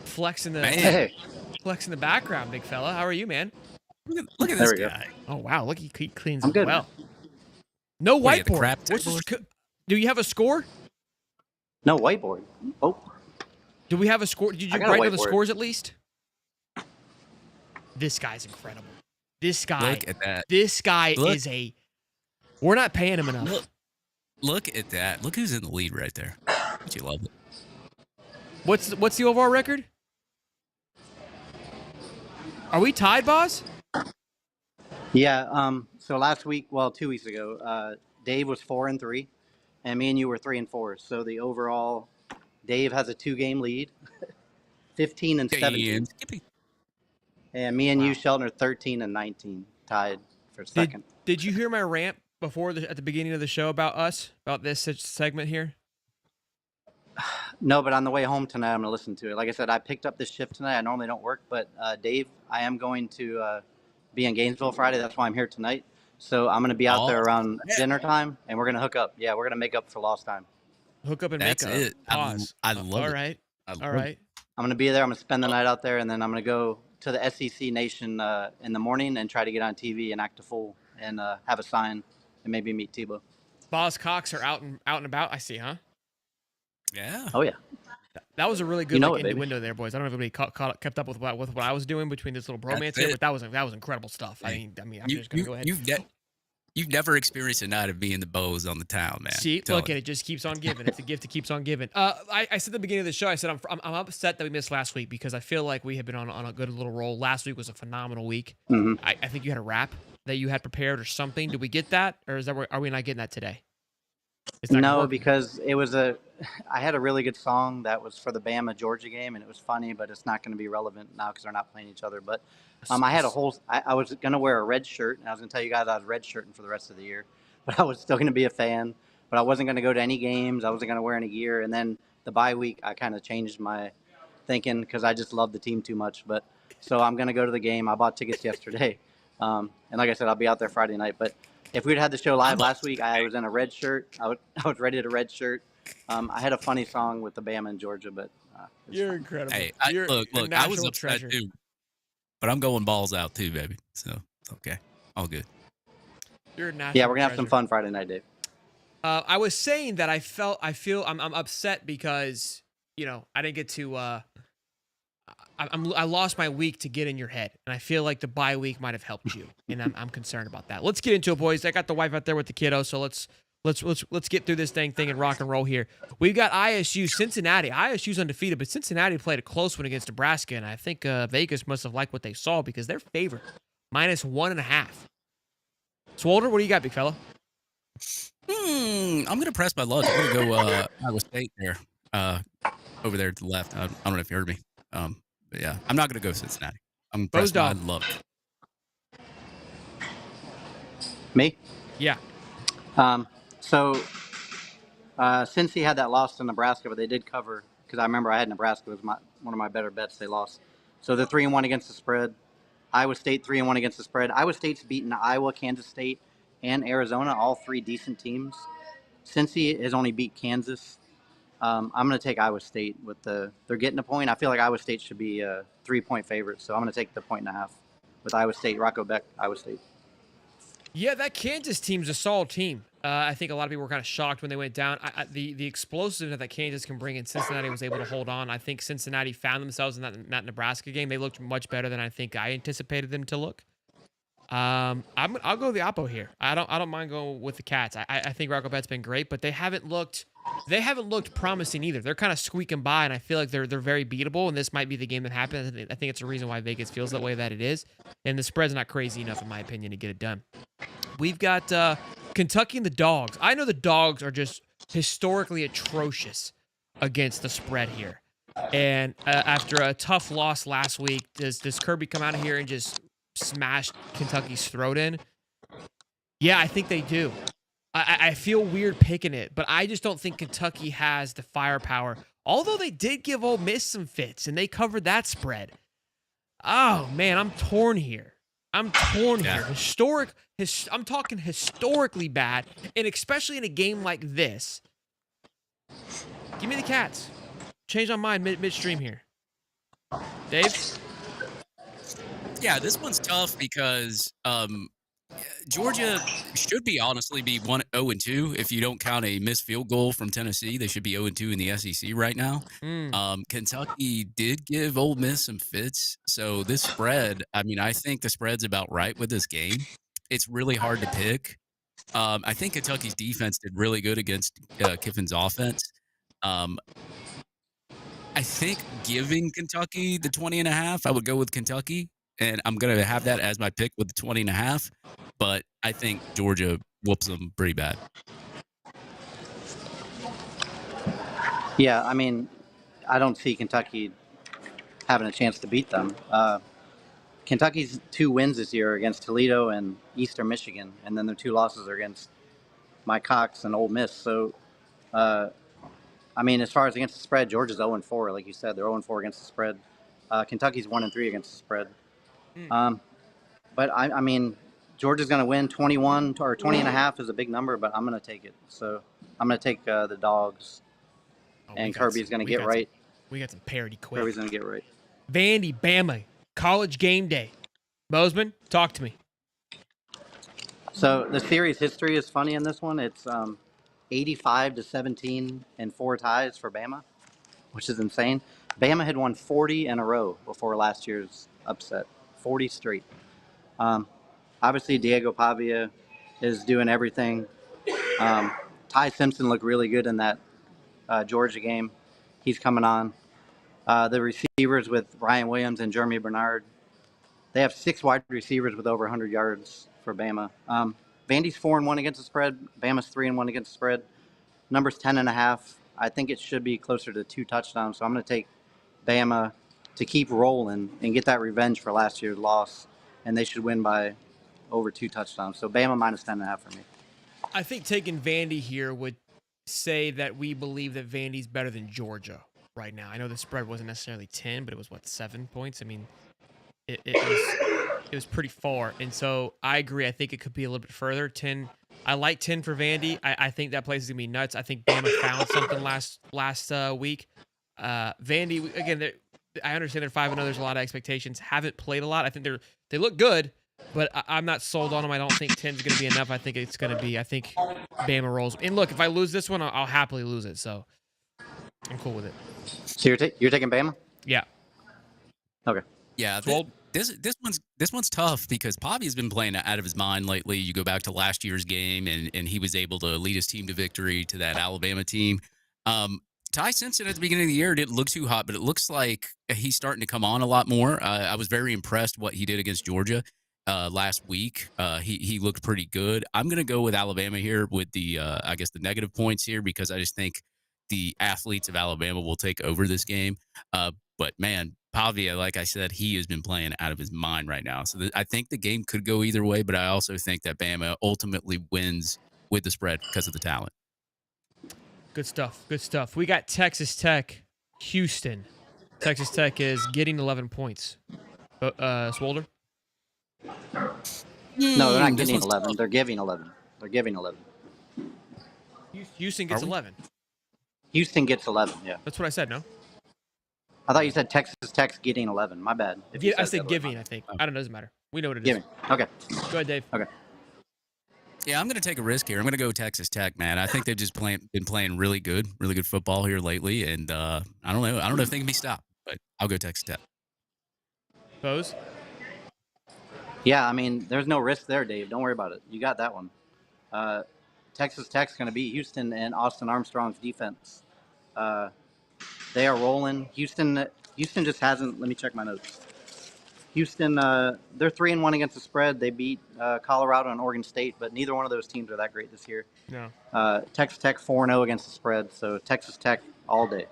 S1: Flexing the background, big fella. How are you, man?
S2: Look at this guy.
S1: Oh, wow. Look, he cleans
S5: I'm
S1: it
S5: good.
S1: well. No
S2: What, the
S1: whiteboard.
S2: crap
S1: What's
S2: table
S1: this do you have a score?
S5: No whiteboard. Oh,
S1: Do we have a score? Did you
S5: I got a
S1: write down the
S5: whiteboard.
S1: scores at least? This guy's incredible. This guy.
S2: Look at that.
S1: This guy
S2: Look.
S1: is a. We're not paying him enough.
S2: Look at that. Look who's in the lead right there. Don't you love it?
S1: What's the overall record? Are we tied, boss?
S5: Yeah. So last week, well, 2 weeks ago, Dave was 4-3, and me and you were 3-4. So the overall, Dave has a 2-game lead, 15 and 17,
S2: Skippy.
S5: and me and
S1: Wow.
S5: you, Sheldon, are 13 and 19, tied for second.
S1: Did you hear my rant before at the beginning of the show about this segment here?
S5: No, but on the way home tonight, I'm going to listen to it. Like I said, I picked up this shift tonight. I normally don't work, but Dave, I am going to be in Gainesville Friday. That's why I'm here tonight. So I'm going to be out there around dinner time, and we're going to hook up. Yeah, we're going to make up for lost time.
S1: Hook up and
S2: That's
S1: make up.
S2: it.
S1: Pause.
S2: I love it.
S1: All right. All right.
S5: I'm going to be there. I'm going to spend the night out there, and then I'm going to go to the SEC Nation in the morning and try to get on TV and act a fool and have a sign and maybe meet Tebow.
S1: Boss Cox are out and about. I see, huh?
S2: Yeah.
S5: Oh, yeah.
S1: That was a really good
S5: You know it, baby.
S1: window there, boys. I don't know if anybody kept up with what I was doing between this little bromance
S2: That's
S1: here,
S2: it.
S1: but that was incredible stuff.
S2: Hey,
S1: I mean, I'm just gonna go ahead.
S2: You've never experienced a night of being the bows on the town, man.
S1: See, look at it, just keeps on giving. It's a gift that keeps on giving. I said at the beginning of the show, I said I'm upset that we missed last week because I feel like we have been on a good little roll. Last week was a phenomenal week.
S5: Mm-hmm.
S1: I think you had a rap that you had prepared or something. Did we get that, or are we not getting that today?
S5: No, because I had a really good song that was for the Bama Georgia game, and it was funny, but it's not going to be relevant now because they're not playing each other. But I had I was going to wear a red shirt, and I was going to tell you guys I was red shirting for the rest of the year, but I was still going to be a fan. But I wasn't going to go to any games. I wasn't going to wear any gear. And then the bye week, I kind of changed my thinking because I just love the team too much. But so I'm going to go to the game. I bought tickets yesterday, and like I said, I'll be out there Friday night. But if we'd had the show live last week, I was in a red shirt. I was ready to red shirt. I had a funny song with the Bama in Georgia, but
S1: you're incredible.
S2: Hey, look, I was upset too, but I'm going balls out too, baby. So it's okay, all good.
S1: You're a national
S5: yeah, we're gonna have
S1: treasure.
S5: some fun Friday night, Dave.
S1: I was saying that I feel I'm upset because I didn't get to I lost my week to get in your head, and I feel like the bye week might have helped you, and I'm concerned about that. Let's get into it, boys. I got the wife out there with the kiddo, so let's get through this thing and rock and roll here. We've got ISU, Cincinnati. ISU's undefeated, but Cincinnati played a close one against Nebraska, and I think Vegas must have liked what they saw because they're favored, -1.5. Swolder, what do you got, big fella?
S2: I'm gonna press my luck. I'm gonna go Iowa State there, over there to the left. I don't know if you heard me. But yeah, I'm not gonna go Cincinnati. I'm gonna press my luck.
S5: Me?
S1: Yeah.
S5: So since he had that loss to Nebraska, but they did cover because I remember I had Nebraska was one of my better bets. They lost, so they're 3-1 against the spread. Iowa State 3-1 against the spread. Iowa State's beaten Iowa, Kansas State, and Arizona, all three decent teams. Cincy has only beat Kansas. I'm going to take Iowa State they're getting a point. I feel like Iowa State should be a 3-point favorite, so I'm going to take the 1.5 with Iowa State. Rocco Beck, Iowa State.
S1: Yeah, that Kansas team's a solid team. I think a lot of people were kind of shocked when they went down. The explosiveness that Kansas can bring, and Cincinnati was able to hold on. I think Cincinnati found themselves in that Nebraska game. They looked much better than I think I anticipated them to look. I'll go the oppo here. I don't mind going with the Cats. I think Rocco Beck's been great, but they haven't looked promising either. They're kind of squeaking by, and I feel like they're very beatable. And this might be the game that happens. I think it's the reason why Vegas feels that way that it is. And the spread's not crazy enough, in my opinion, to get it done. We've got Kentucky and the Dogs. I know the Dogs are just historically atrocious against the spread here. And after a tough loss last week, does Kirby come out of here and just smash Kentucky's throat in? Yeah, I think they do. I feel weird picking it, but I just don't think Kentucky has the firepower. Although they did give Ole Miss some fits, and they covered that spread. Oh, man, I'm torn here. I'm talking historically bad, and especially in a game like this. Give me the Cats. Change my mind midstream here. Dave?
S2: Yeah, this one's tough because Georgia should honestly be 0-2 if you don't count a missed field goal from Tennessee. They should be 0-2 in the SEC right now. Kentucky did give Ole Miss some fits, so this spread, I think the spread's about right with this game. It's really hard to pick. I think Kentucky's defense did really good against Kiffin's offense. I think giving Kentucky the 20.5, I would go with Kentucky, and I'm going to have that as my pick with the 20.5. But I think Georgia whoops them pretty bad.
S5: Yeah, I mean, I don't see Kentucky having a chance to beat them. Kentucky's 2 wins this year against Toledo and Eastern Michigan, and then their 2 losses are against Mike Cox and Ole Miss. So, I mean, as far as against the spread, Georgia's 0-4, like you said. They're 0-4 against the spread. Kentucky's 1-3 against the spread. But I mean, Georgia's going to win 21 or 20.5 is a big number, but I'm going to take it. So I'm going to take the dogs, and Kirby's going to get right.
S1: We got some parity quick.
S5: Kirby's going to get right.
S1: Vandy, Bama, college game day. Bozeman, talk to me.
S5: So the series history is funny in this one. It's 85-17 and 4 ties for Bama, which is insane. Bama had won 40 in a row before last year's upset, 40 straight. Obviously, Diego Pavia is doing everything. Ty Simpson looked really good in that Georgia game. He's coming on. The receivers with Ryan Williams and Jeremy Bernard, they have 6 wide receivers with over 100 yards for Bama. Vandy's 4-1 against the spread. Bama's 3-1 against the spread. Number's 10.5. I think it should be closer to 2 touchdowns. So I'm going to take Bama to keep rolling and get that revenge for last year's loss. And they should win by over 2 touchdowns. So Bama minus 10.5 for me.
S1: I think taking Vandy here would say that we believe that Vandy's better than Georgia right now. I know the spread wasn't necessarily 10, but it was, 7 points? I mean, it was pretty far. And so I agree. I think it could be a little bit further. 10. I like 10 for Vandy. I think that place is going to be nuts. I think Bama found something last week. Vandy, again, I understand they're 5-0. There's a lot of expectations. Haven't played a lot. I think they look good, but I'm not sold on them. I don't think 10 is going to be enough. I think Bama rolls. And look, if I lose this one, I'll happily lose it. So I'm cool with it.
S5: So you're taking Bama?
S1: Yeah.
S5: Okay.
S2: Yeah. This one's tough because Pavia's been playing out of his mind lately. You go back to last year's game, and he was able to lead his team to victory to that Alabama team. Ty Simpson at the beginning of the year didn't look too hot, but it looks like he's starting to come on a lot more. I was very impressed what he did against Georgia last week. He looked pretty good. I'm going to go with Alabama here with the I guess the negative points here because I just think the athletes of Alabama will take over this game. But man, Pavia, like I said, he has been playing out of his mind right now. So I think the game could go either way, but I also think that Bama ultimately wins with the spread because of the talent.
S1: Good stuff. Good stuff. We got Texas Tech, Houston. Texas Tech is getting 11 points. Swolder?
S5: No, they're not getting 11. They're giving 11. They're giving 11.
S1: Houston gets 11.
S5: Houston gets 11, yeah.
S1: That's what I said, no?
S5: I thought you said Texas Tech's getting 11. My bad.
S1: I said giving, I think. I don't know. It doesn't matter. We know what it is.
S5: Giving. Okay.
S1: Go ahead, Dave.
S5: Okay.
S2: Yeah, I'm going to take a risk here. I'm going to go Texas Tech, man. I think they've just been playing really good football here lately, and I don't know. I don't know if they can be stopped, but I'll go Texas Tech.
S1: Bose?
S5: Yeah, I mean, there's no risk there, Dave. Don't worry about it. You got that one. Texas Tech's going to beat Houston and Austin Armstrong's defense. They are rolling. Houston just hasn't. Let me check my notes. Houston, they're 3-1 against the spread. They beat Colorado and Oregon State, but neither one of those teams are that great this year.
S1: No.
S5: Texas Tech 4-0 against the spread, so Texas Tech all day.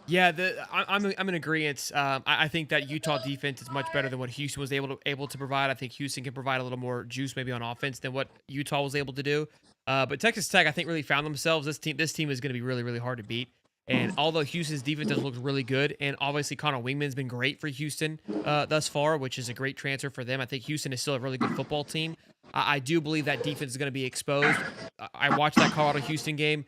S1: Yeah, I'm in agreement. I think that Utah defense is much better than what Houston was able to provide. I think Houston can provide a little more juice maybe on offense than what Utah was able to do. But Texas Tech, I think, really found themselves. This team is going to be really, really hard to beat. And although Houston's defense does look really good, and obviously Connor Wingman's been great for Houston thus far, which is a great transfer for them. I think Houston is still a really good football team. I do believe that defense is going to be exposed. I watched that Colorado-Houston game.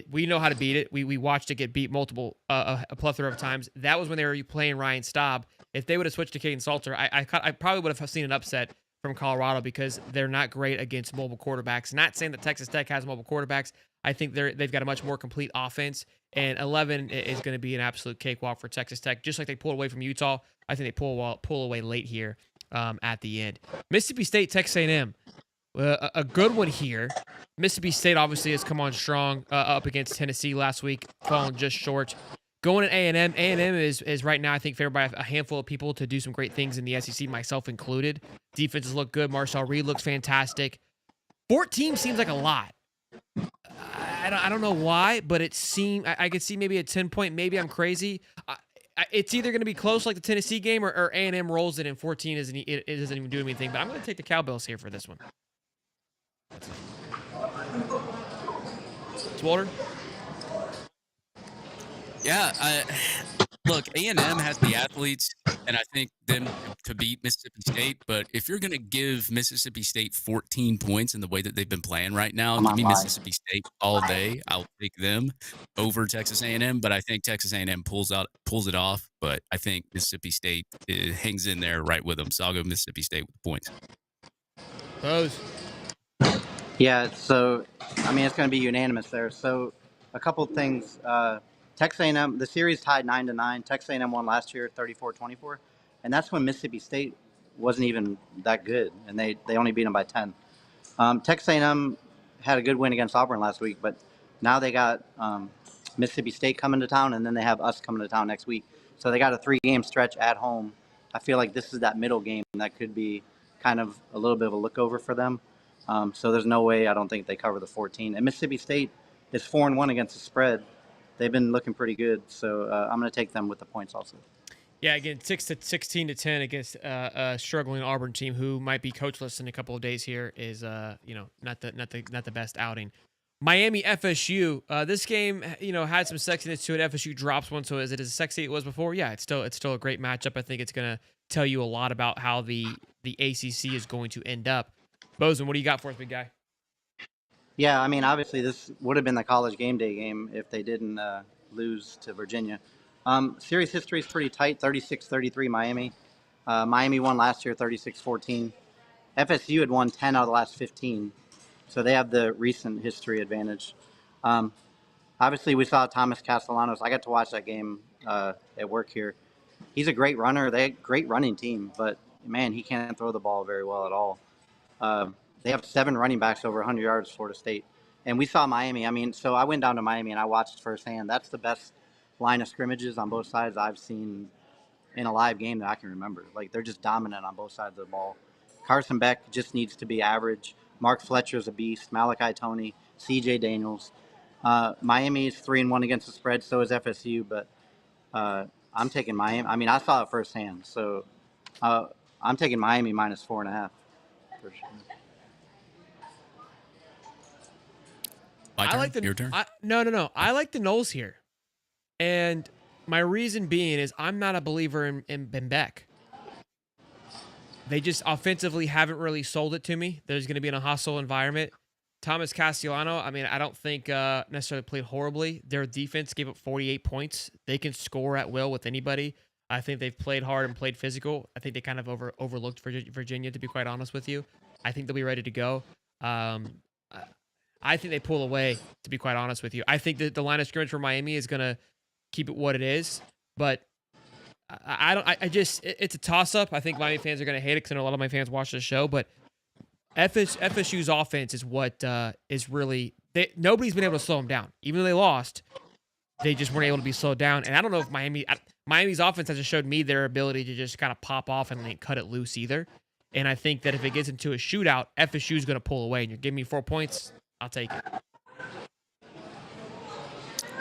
S1: We know how to beat it. We watched it get beat a plethora of times. That was when they were playing Ryan Staub. If they would have switched to Caden Salter, I probably would have seen an upset from Colorado because they're not great against mobile quarterbacks. Not saying that Texas Tech has mobile quarterbacks. I think they've got a much more complete offense, and 11 is going to be an absolute cakewalk for Texas Tech. Just like they pulled away from Utah, I think they pull away late here at the end. Mississippi State, Texas A&M. A good one here. Mississippi State obviously has come on strong up against Tennessee last week, falling just short. Going at A&M. A&M is right now, I think, favored by a handful of people to do some great things in the SEC, myself included. Defenses look good. Marshall Reed looks fantastic. 14 seems like a lot. I don't know why, but it seemed I could see maybe a 10-point. Maybe I'm crazy. It's either going to be close like the Tennessee game, or A&M rolls it and 14 it doesn't even do anything. But I'm going to take the Cowbells here for this one. Swalter?
S2: Yeah, look, A&M has the athletes, and I think them to beat Mississippi State. But if you're going to give Mississippi State 14 points in the way that they've been playing right now, give me Mississippi State all day. I'll take them over Texas A&M. But I think Texas A&M pulls it off. But I think Mississippi State hangs in there right with them. So I'll go Mississippi State with the points.
S1: Bose.
S5: Yeah, so, I mean, it's going to be unanimous there. So, a couple things. Texas A&M, the series tied 9-9. Texas A&M won last year 34-24. And that's when Mississippi State wasn't even that good, and they only beat them by 10. Texas A&M had a good win against Auburn last week, but now they got Mississippi State coming to town, and then they have us coming to town next week. So they got a 3-game stretch at home. I feel like this is that middle game that could be kind of a little bit of a lookover for them. So there's no way I don't think they cover the 14. And Mississippi State is 4-1 against the spread. They've been looking pretty good, so I'm going to take them with the points also.
S1: Yeah, again, 16-10 against a struggling Auburn team who might be coachless in a couple of days here is not the best outing. Miami FSU. This game had some sexiness to it. FSU drops one, so is it as sexy as it was before? Yeah, it's still a great matchup. I think it's going to tell you a lot about how the ACC is going to end up. Bozeman, what do you got for us, big guy?
S5: Yeah, I mean, obviously this would have been the college game day game if they didn't lose to Virginia. Series history is pretty tight, 36-33 Miami. Miami won last year 36-14. FSU had won 10 out of the last 15, so they have the recent history advantage. Obviously, we saw Thomas Castellanos. I got to watch that game at work here. He's a great runner. They have a great running team, but, man, he can't throw the ball very well at all. They have 7 running backs over 100 yards, Florida State. And we saw Miami. I mean, so I went down to Miami and I watched firsthand. That's the best line of scrimmages on both sides I've seen in a live game that I can remember. Like, they're just dominant on both sides of the ball. Carson Beck just needs to be average. Mark Fletcher's a beast. Malachi Toney, C.J. Daniels. Miami is 3-1 against the spread. So is FSU. But I'm taking Miami. I mean, I saw it firsthand. So I'm taking Miami minus 4.5 for sure.
S2: My turn?
S1: Your
S2: turn?
S1: No. I like the Noles here. And my reason being is I'm not a believer in Beck. They just offensively haven't really sold it to me. There's going to be in a hostile environment. Thomas Castellano, I mean, I don't think necessarily played horribly. Their defense gave up 48 points. They can score at will with anybody. I think they've played hard and played physical. I think they kind of overlooked Virginia, to be quite honest with you. I think they'll be ready to go. I think they pull away, to be quite honest with you. I think that the line of scrimmage for Miami is going to keep it what it is, but it's a toss-up. I think Miami fans are going to hate it because I know a lot of my fans watch this show, but FSU's offense is what is really nobody's been able to slow them down. Even though they lost, they just weren't able to be slowed down. And I don't know if Miami's offense hasn't showed me their ability to just kind of pop off and cut it loose either. And I think that if it gets into a shootout, FSU's going to pull away. And you're giving me 4 points, I'll take it.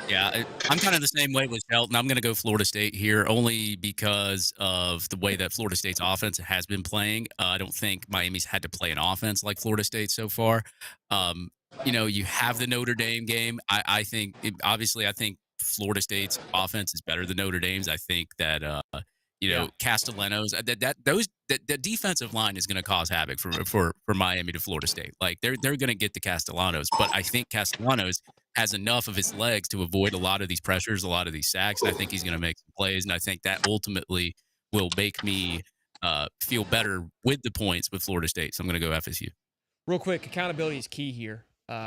S2: Yeah, I'm kind of the same way with Shelton. I'm going to go Florida State here only because of the way that Florida State's offense has been playing. I don't think Miami's had to play an offense like Florida State so far. You have the Notre Dame game. I think Florida State's offense is better than Notre Dame's. I think that Castellanos, the defensive line is going to cause havoc for Miami to Florida State. Like they're going to get the Castellanos, but I think Castellanos has enough of his legs to avoid a lot of these pressures, a lot of these sacks, and I think he's going to make some plays, and I think that ultimately will make me feel better with the points with Florida State. So I'm going to go FSU.
S1: Real quick, accountability is key here.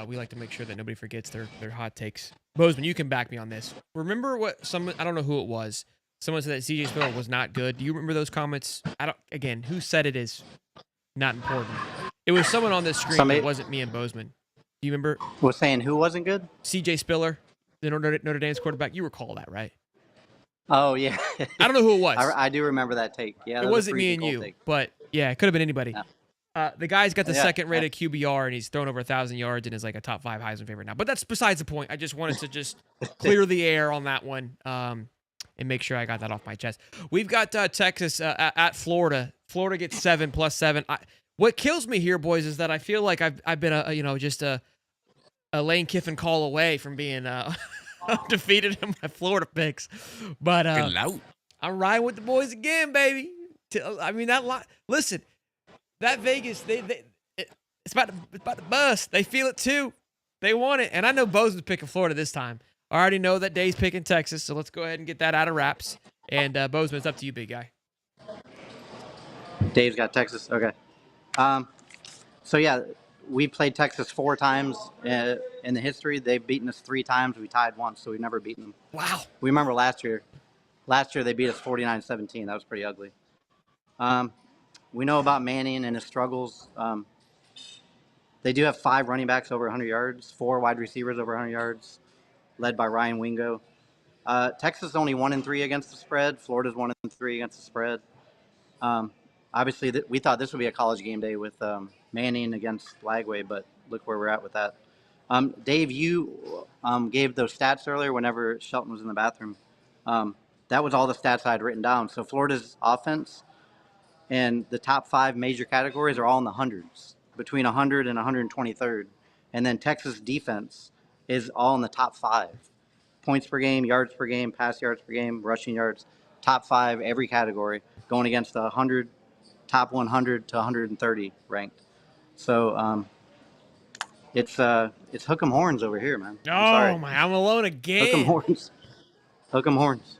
S1: We like to make sure that nobody forgets their hot takes. Bozeman, you can back me on this. Remember what I don't know who it was. Someone said that CJ Spiller was not good. Do you remember those comments? Who said it is not important? It was someone on this screen. It wasn't me and Bozeman. Do you remember?
S5: Was saying who wasn't good?
S1: CJ Spiller, the Notre Dame's quarterback. You recall that, right?
S5: Oh yeah,
S1: I don't know who it was.
S5: I do remember that take. Yeah,
S1: it wasn't me and you,
S5: take.
S1: but yeah, it could have been anybody.
S5: Yeah.
S1: The guy's got the second rated QBR, and he's thrown over 1,000 yards and is like a top 5 Heisman favorite now. But that's besides the point. I just wanted to just clear the air on that one and make sure I got that off my chest. We've got Texas at Florida. Florida gets 7 plus 7. What kills me here, boys, is that I feel like I've been just a Lane Kiffin call away from being undefeated in my Florida picks. But I'm riding with the boys again, baby. I mean, listen, that Vegas, it's about to bust. They feel it too. They want it. And I know Bo's picking Florida this time. I already know that Dave's picking Texas, so let's go ahead and get that out of wraps. And Bozeman, it's up to you, big guy.
S5: Dave's got Texas. Okay. So yeah, we played Texas 4 times in the history. They've beaten us 3 times. We tied once, so we've never beaten them.
S1: Wow.
S5: We remember last year. Last year they beat us 49-17. That was pretty ugly. We know about Manning and his struggles. They do have 5 running backs over 100 yards, 4 wide receivers over 100 yards, led by Ryan Wingo. Texas is only 1-3 against the spread. Florida's 1-3 against the spread. Obviously, we thought this would be a college game day with Manning against Lagway, but look where we're at with that. Dave, you gave those stats earlier whenever Shelton was in the bathroom. That was all the stats I had written down. So Florida's offense and the top 5 major categories are all in the hundreds, between 100 and 123rd. And then Texas defense is all in the top 5. Points per game, yards per game, pass yards per game, rushing yards, top 5 every category, going against the top 100 to 130 ranked. So it's hook 'em horns over here, man.
S1: I'm alone again.
S5: Hook 'em horns. Hook 'em horns.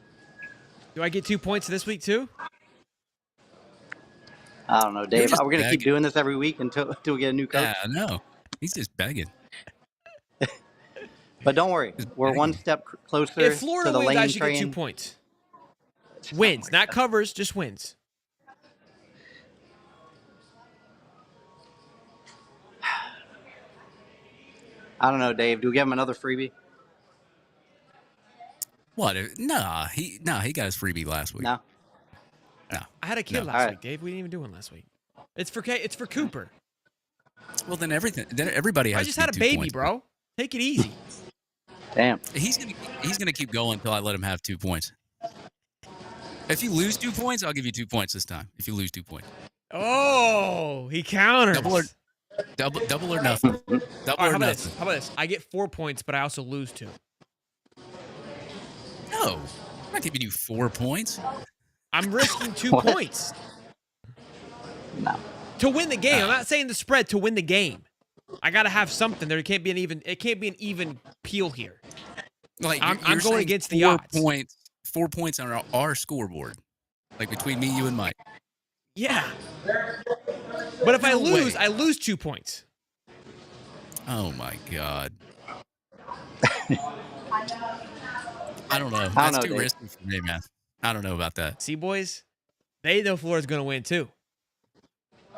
S1: Do I get 2 points this week too?
S5: I don't know, Dave. We're gonna keep doing this every week until we get a new coach.
S2: Yeah, no, he's just begging.
S5: But don't worry, we're one step closer
S1: if Florida
S5: to the
S1: wins,
S5: Lane
S1: I should
S5: train.
S1: get 2 points. Wins, not covers, just wins.
S5: I don't know, Dave. Do we give him another freebie?
S2: What? Nah, he got his freebie last week.
S5: No.
S1: I had a kid last week, Dave. We didn't even do one last week. It's for Cooper.
S2: Well, then everybody has.
S1: I just had a baby, bro. Take it easy.
S5: Damn.
S2: He's gonna keep going until I let him have 2 points. If you lose 2 points, I'll give you 2 points this time. If you lose 2 points.
S1: Oh, he counters.
S2: Double or nothing. Double or nothing.
S1: How about this? I get 4 points, but I also lose 2.
S2: No, I'm not giving you 4 points.
S1: I'm risking 2 points.
S5: No.
S1: To win the game. I'm not saying the spread, to win the game. I gotta have something. It can't be an even peel here.
S2: Like
S1: I'm going against the odds.
S2: 4 points on our scoreboard. Like between me, you, and Mike.
S1: Yeah. But if I lose, I lose 2 points.
S2: Oh my God. I don't know. That's too risky for me, man. I don't know about that.
S1: See, boys, they know Florida's going to win too.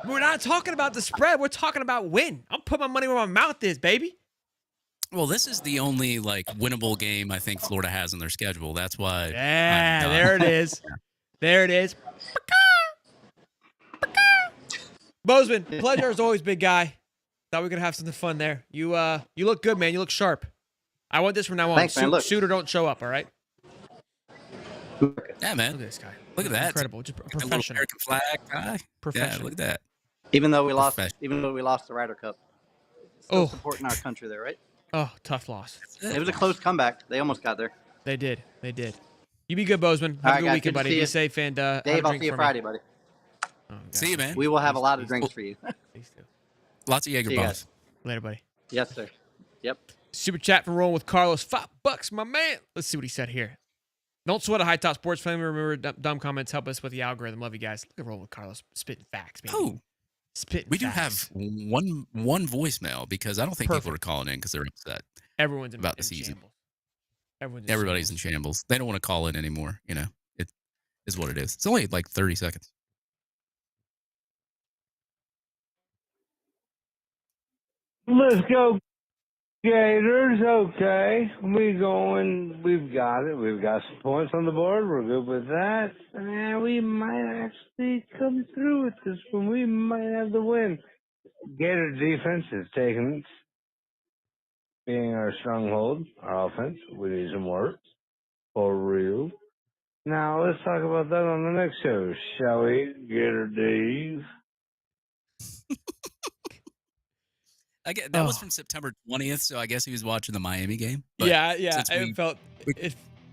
S1: We're not talking about the spread. We're talking about win. I'm putting my money where my mouth is, baby.
S2: Well, this is the only winnable game I think Florida has in their schedule. That's why.
S1: Yeah, there it is. There it is. Bozeman, pleasure as always, big guy. Thought we could have something fun there. You look good, man. You look sharp. I want this from now on.
S5: Thanks, man. Look.
S1: Shoot or don't show up, all right?
S2: Yeah, man.
S1: Look at this guy.
S2: Look at that.
S1: Incredible. Just
S2: The little
S1: professional.
S2: American flag guy.
S1: Professional.
S2: Yeah, look at that.
S5: Even though we lost the Ryder Cup, still supporting our country there, right?
S1: Oh, tough loss.
S5: It was a close comeback. They almost got there.
S1: They did. You be good, Bozeman. Have
S5: All
S1: a
S5: right,
S1: good
S5: guys,
S1: weekend,
S5: good to
S1: buddy.
S5: see
S1: Be
S5: you.
S1: safe and
S5: Dave, I'll see you Friday, buddy.
S1: Oh,
S2: See you, man.
S5: We will have a lot of drinks for you.
S1: Please do.
S2: Lots of Jaeger
S5: See you
S2: bombs.
S5: guys.
S1: Later, buddy.
S5: Yes, sir. Yep.
S1: Super chat from Rolling with Carlos. $5, my man. Let's see what he said here. Don't sweat a high top sports family. Remember, dumb comments help us with the algorithm. Love you guys. Look at Rolling with Carlos. Spitting facts, man.
S2: Oh,
S1: spitting
S2: we do
S1: facts.
S2: have one voicemail because I don't think people are calling in because they're upset.
S1: Everyone's
S2: about the season.
S1: Shambles.
S2: Everybody's in shambles. They don't want to call in anymore. You know, it is what it is. It's only 30 seconds.
S6: Let's go Gators, okay. We've got it. We've got some points on the board. We're good with that. And we might actually come through with this one. We might have the win. Gator defense is taking it. Being our stronghold, our offense, we need some work. For real. Now, let's talk about that on the next show, shall we? Gator Dave.
S2: That was from September 20th, so I guess he was watching the Miami game. But
S1: yeah.
S2: since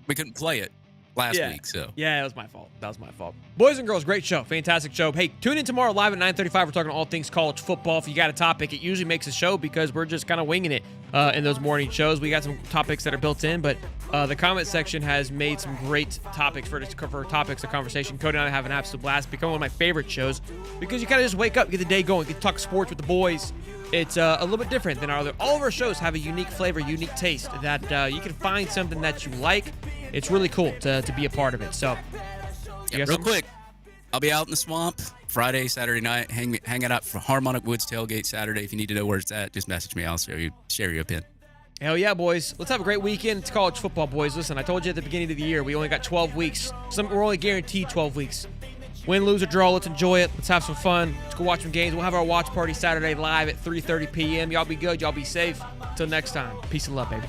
S2: we couldn't play it last week, so.
S1: Yeah, it was my fault. That was my fault. Boys and girls, great show. Fantastic show. Hey, tune in tomorrow live at 9:35. We're talking all things college football. If you got a topic, it usually makes a show because we're just kind of winging it in those morning shows. We got some topics that are built in, but the comment section has made some great topics for topics of conversation. Cody and I have an absolute blast. Become one of my favorite shows because you kind of just wake up, get the day going, get to talk sports with the boys. It's a little bit different than all of our shows have a unique flavor, unique taste that you can find something that you like. It's really cool to be a part of it. So,
S2: real quick, I'll be out in the swamp Friday, Saturday night, hanging out for Harmonic Woods Tailgate Saturday. If you need to know where it's at, just message me. I'll share you a pin.
S1: Hell yeah, boys. Let's have a great weekend. It's college football, boys. Listen, I told you at the beginning of the year, we only got 12 weeks. We're only guaranteed 12 weeks. Win, lose, or draw, let's enjoy it. Let's have some fun. Let's go watch some games. We'll have our watch party Saturday live at 3:30 p.m. Y'all be good. Y'all be safe. Until next time. Peace and love, baby.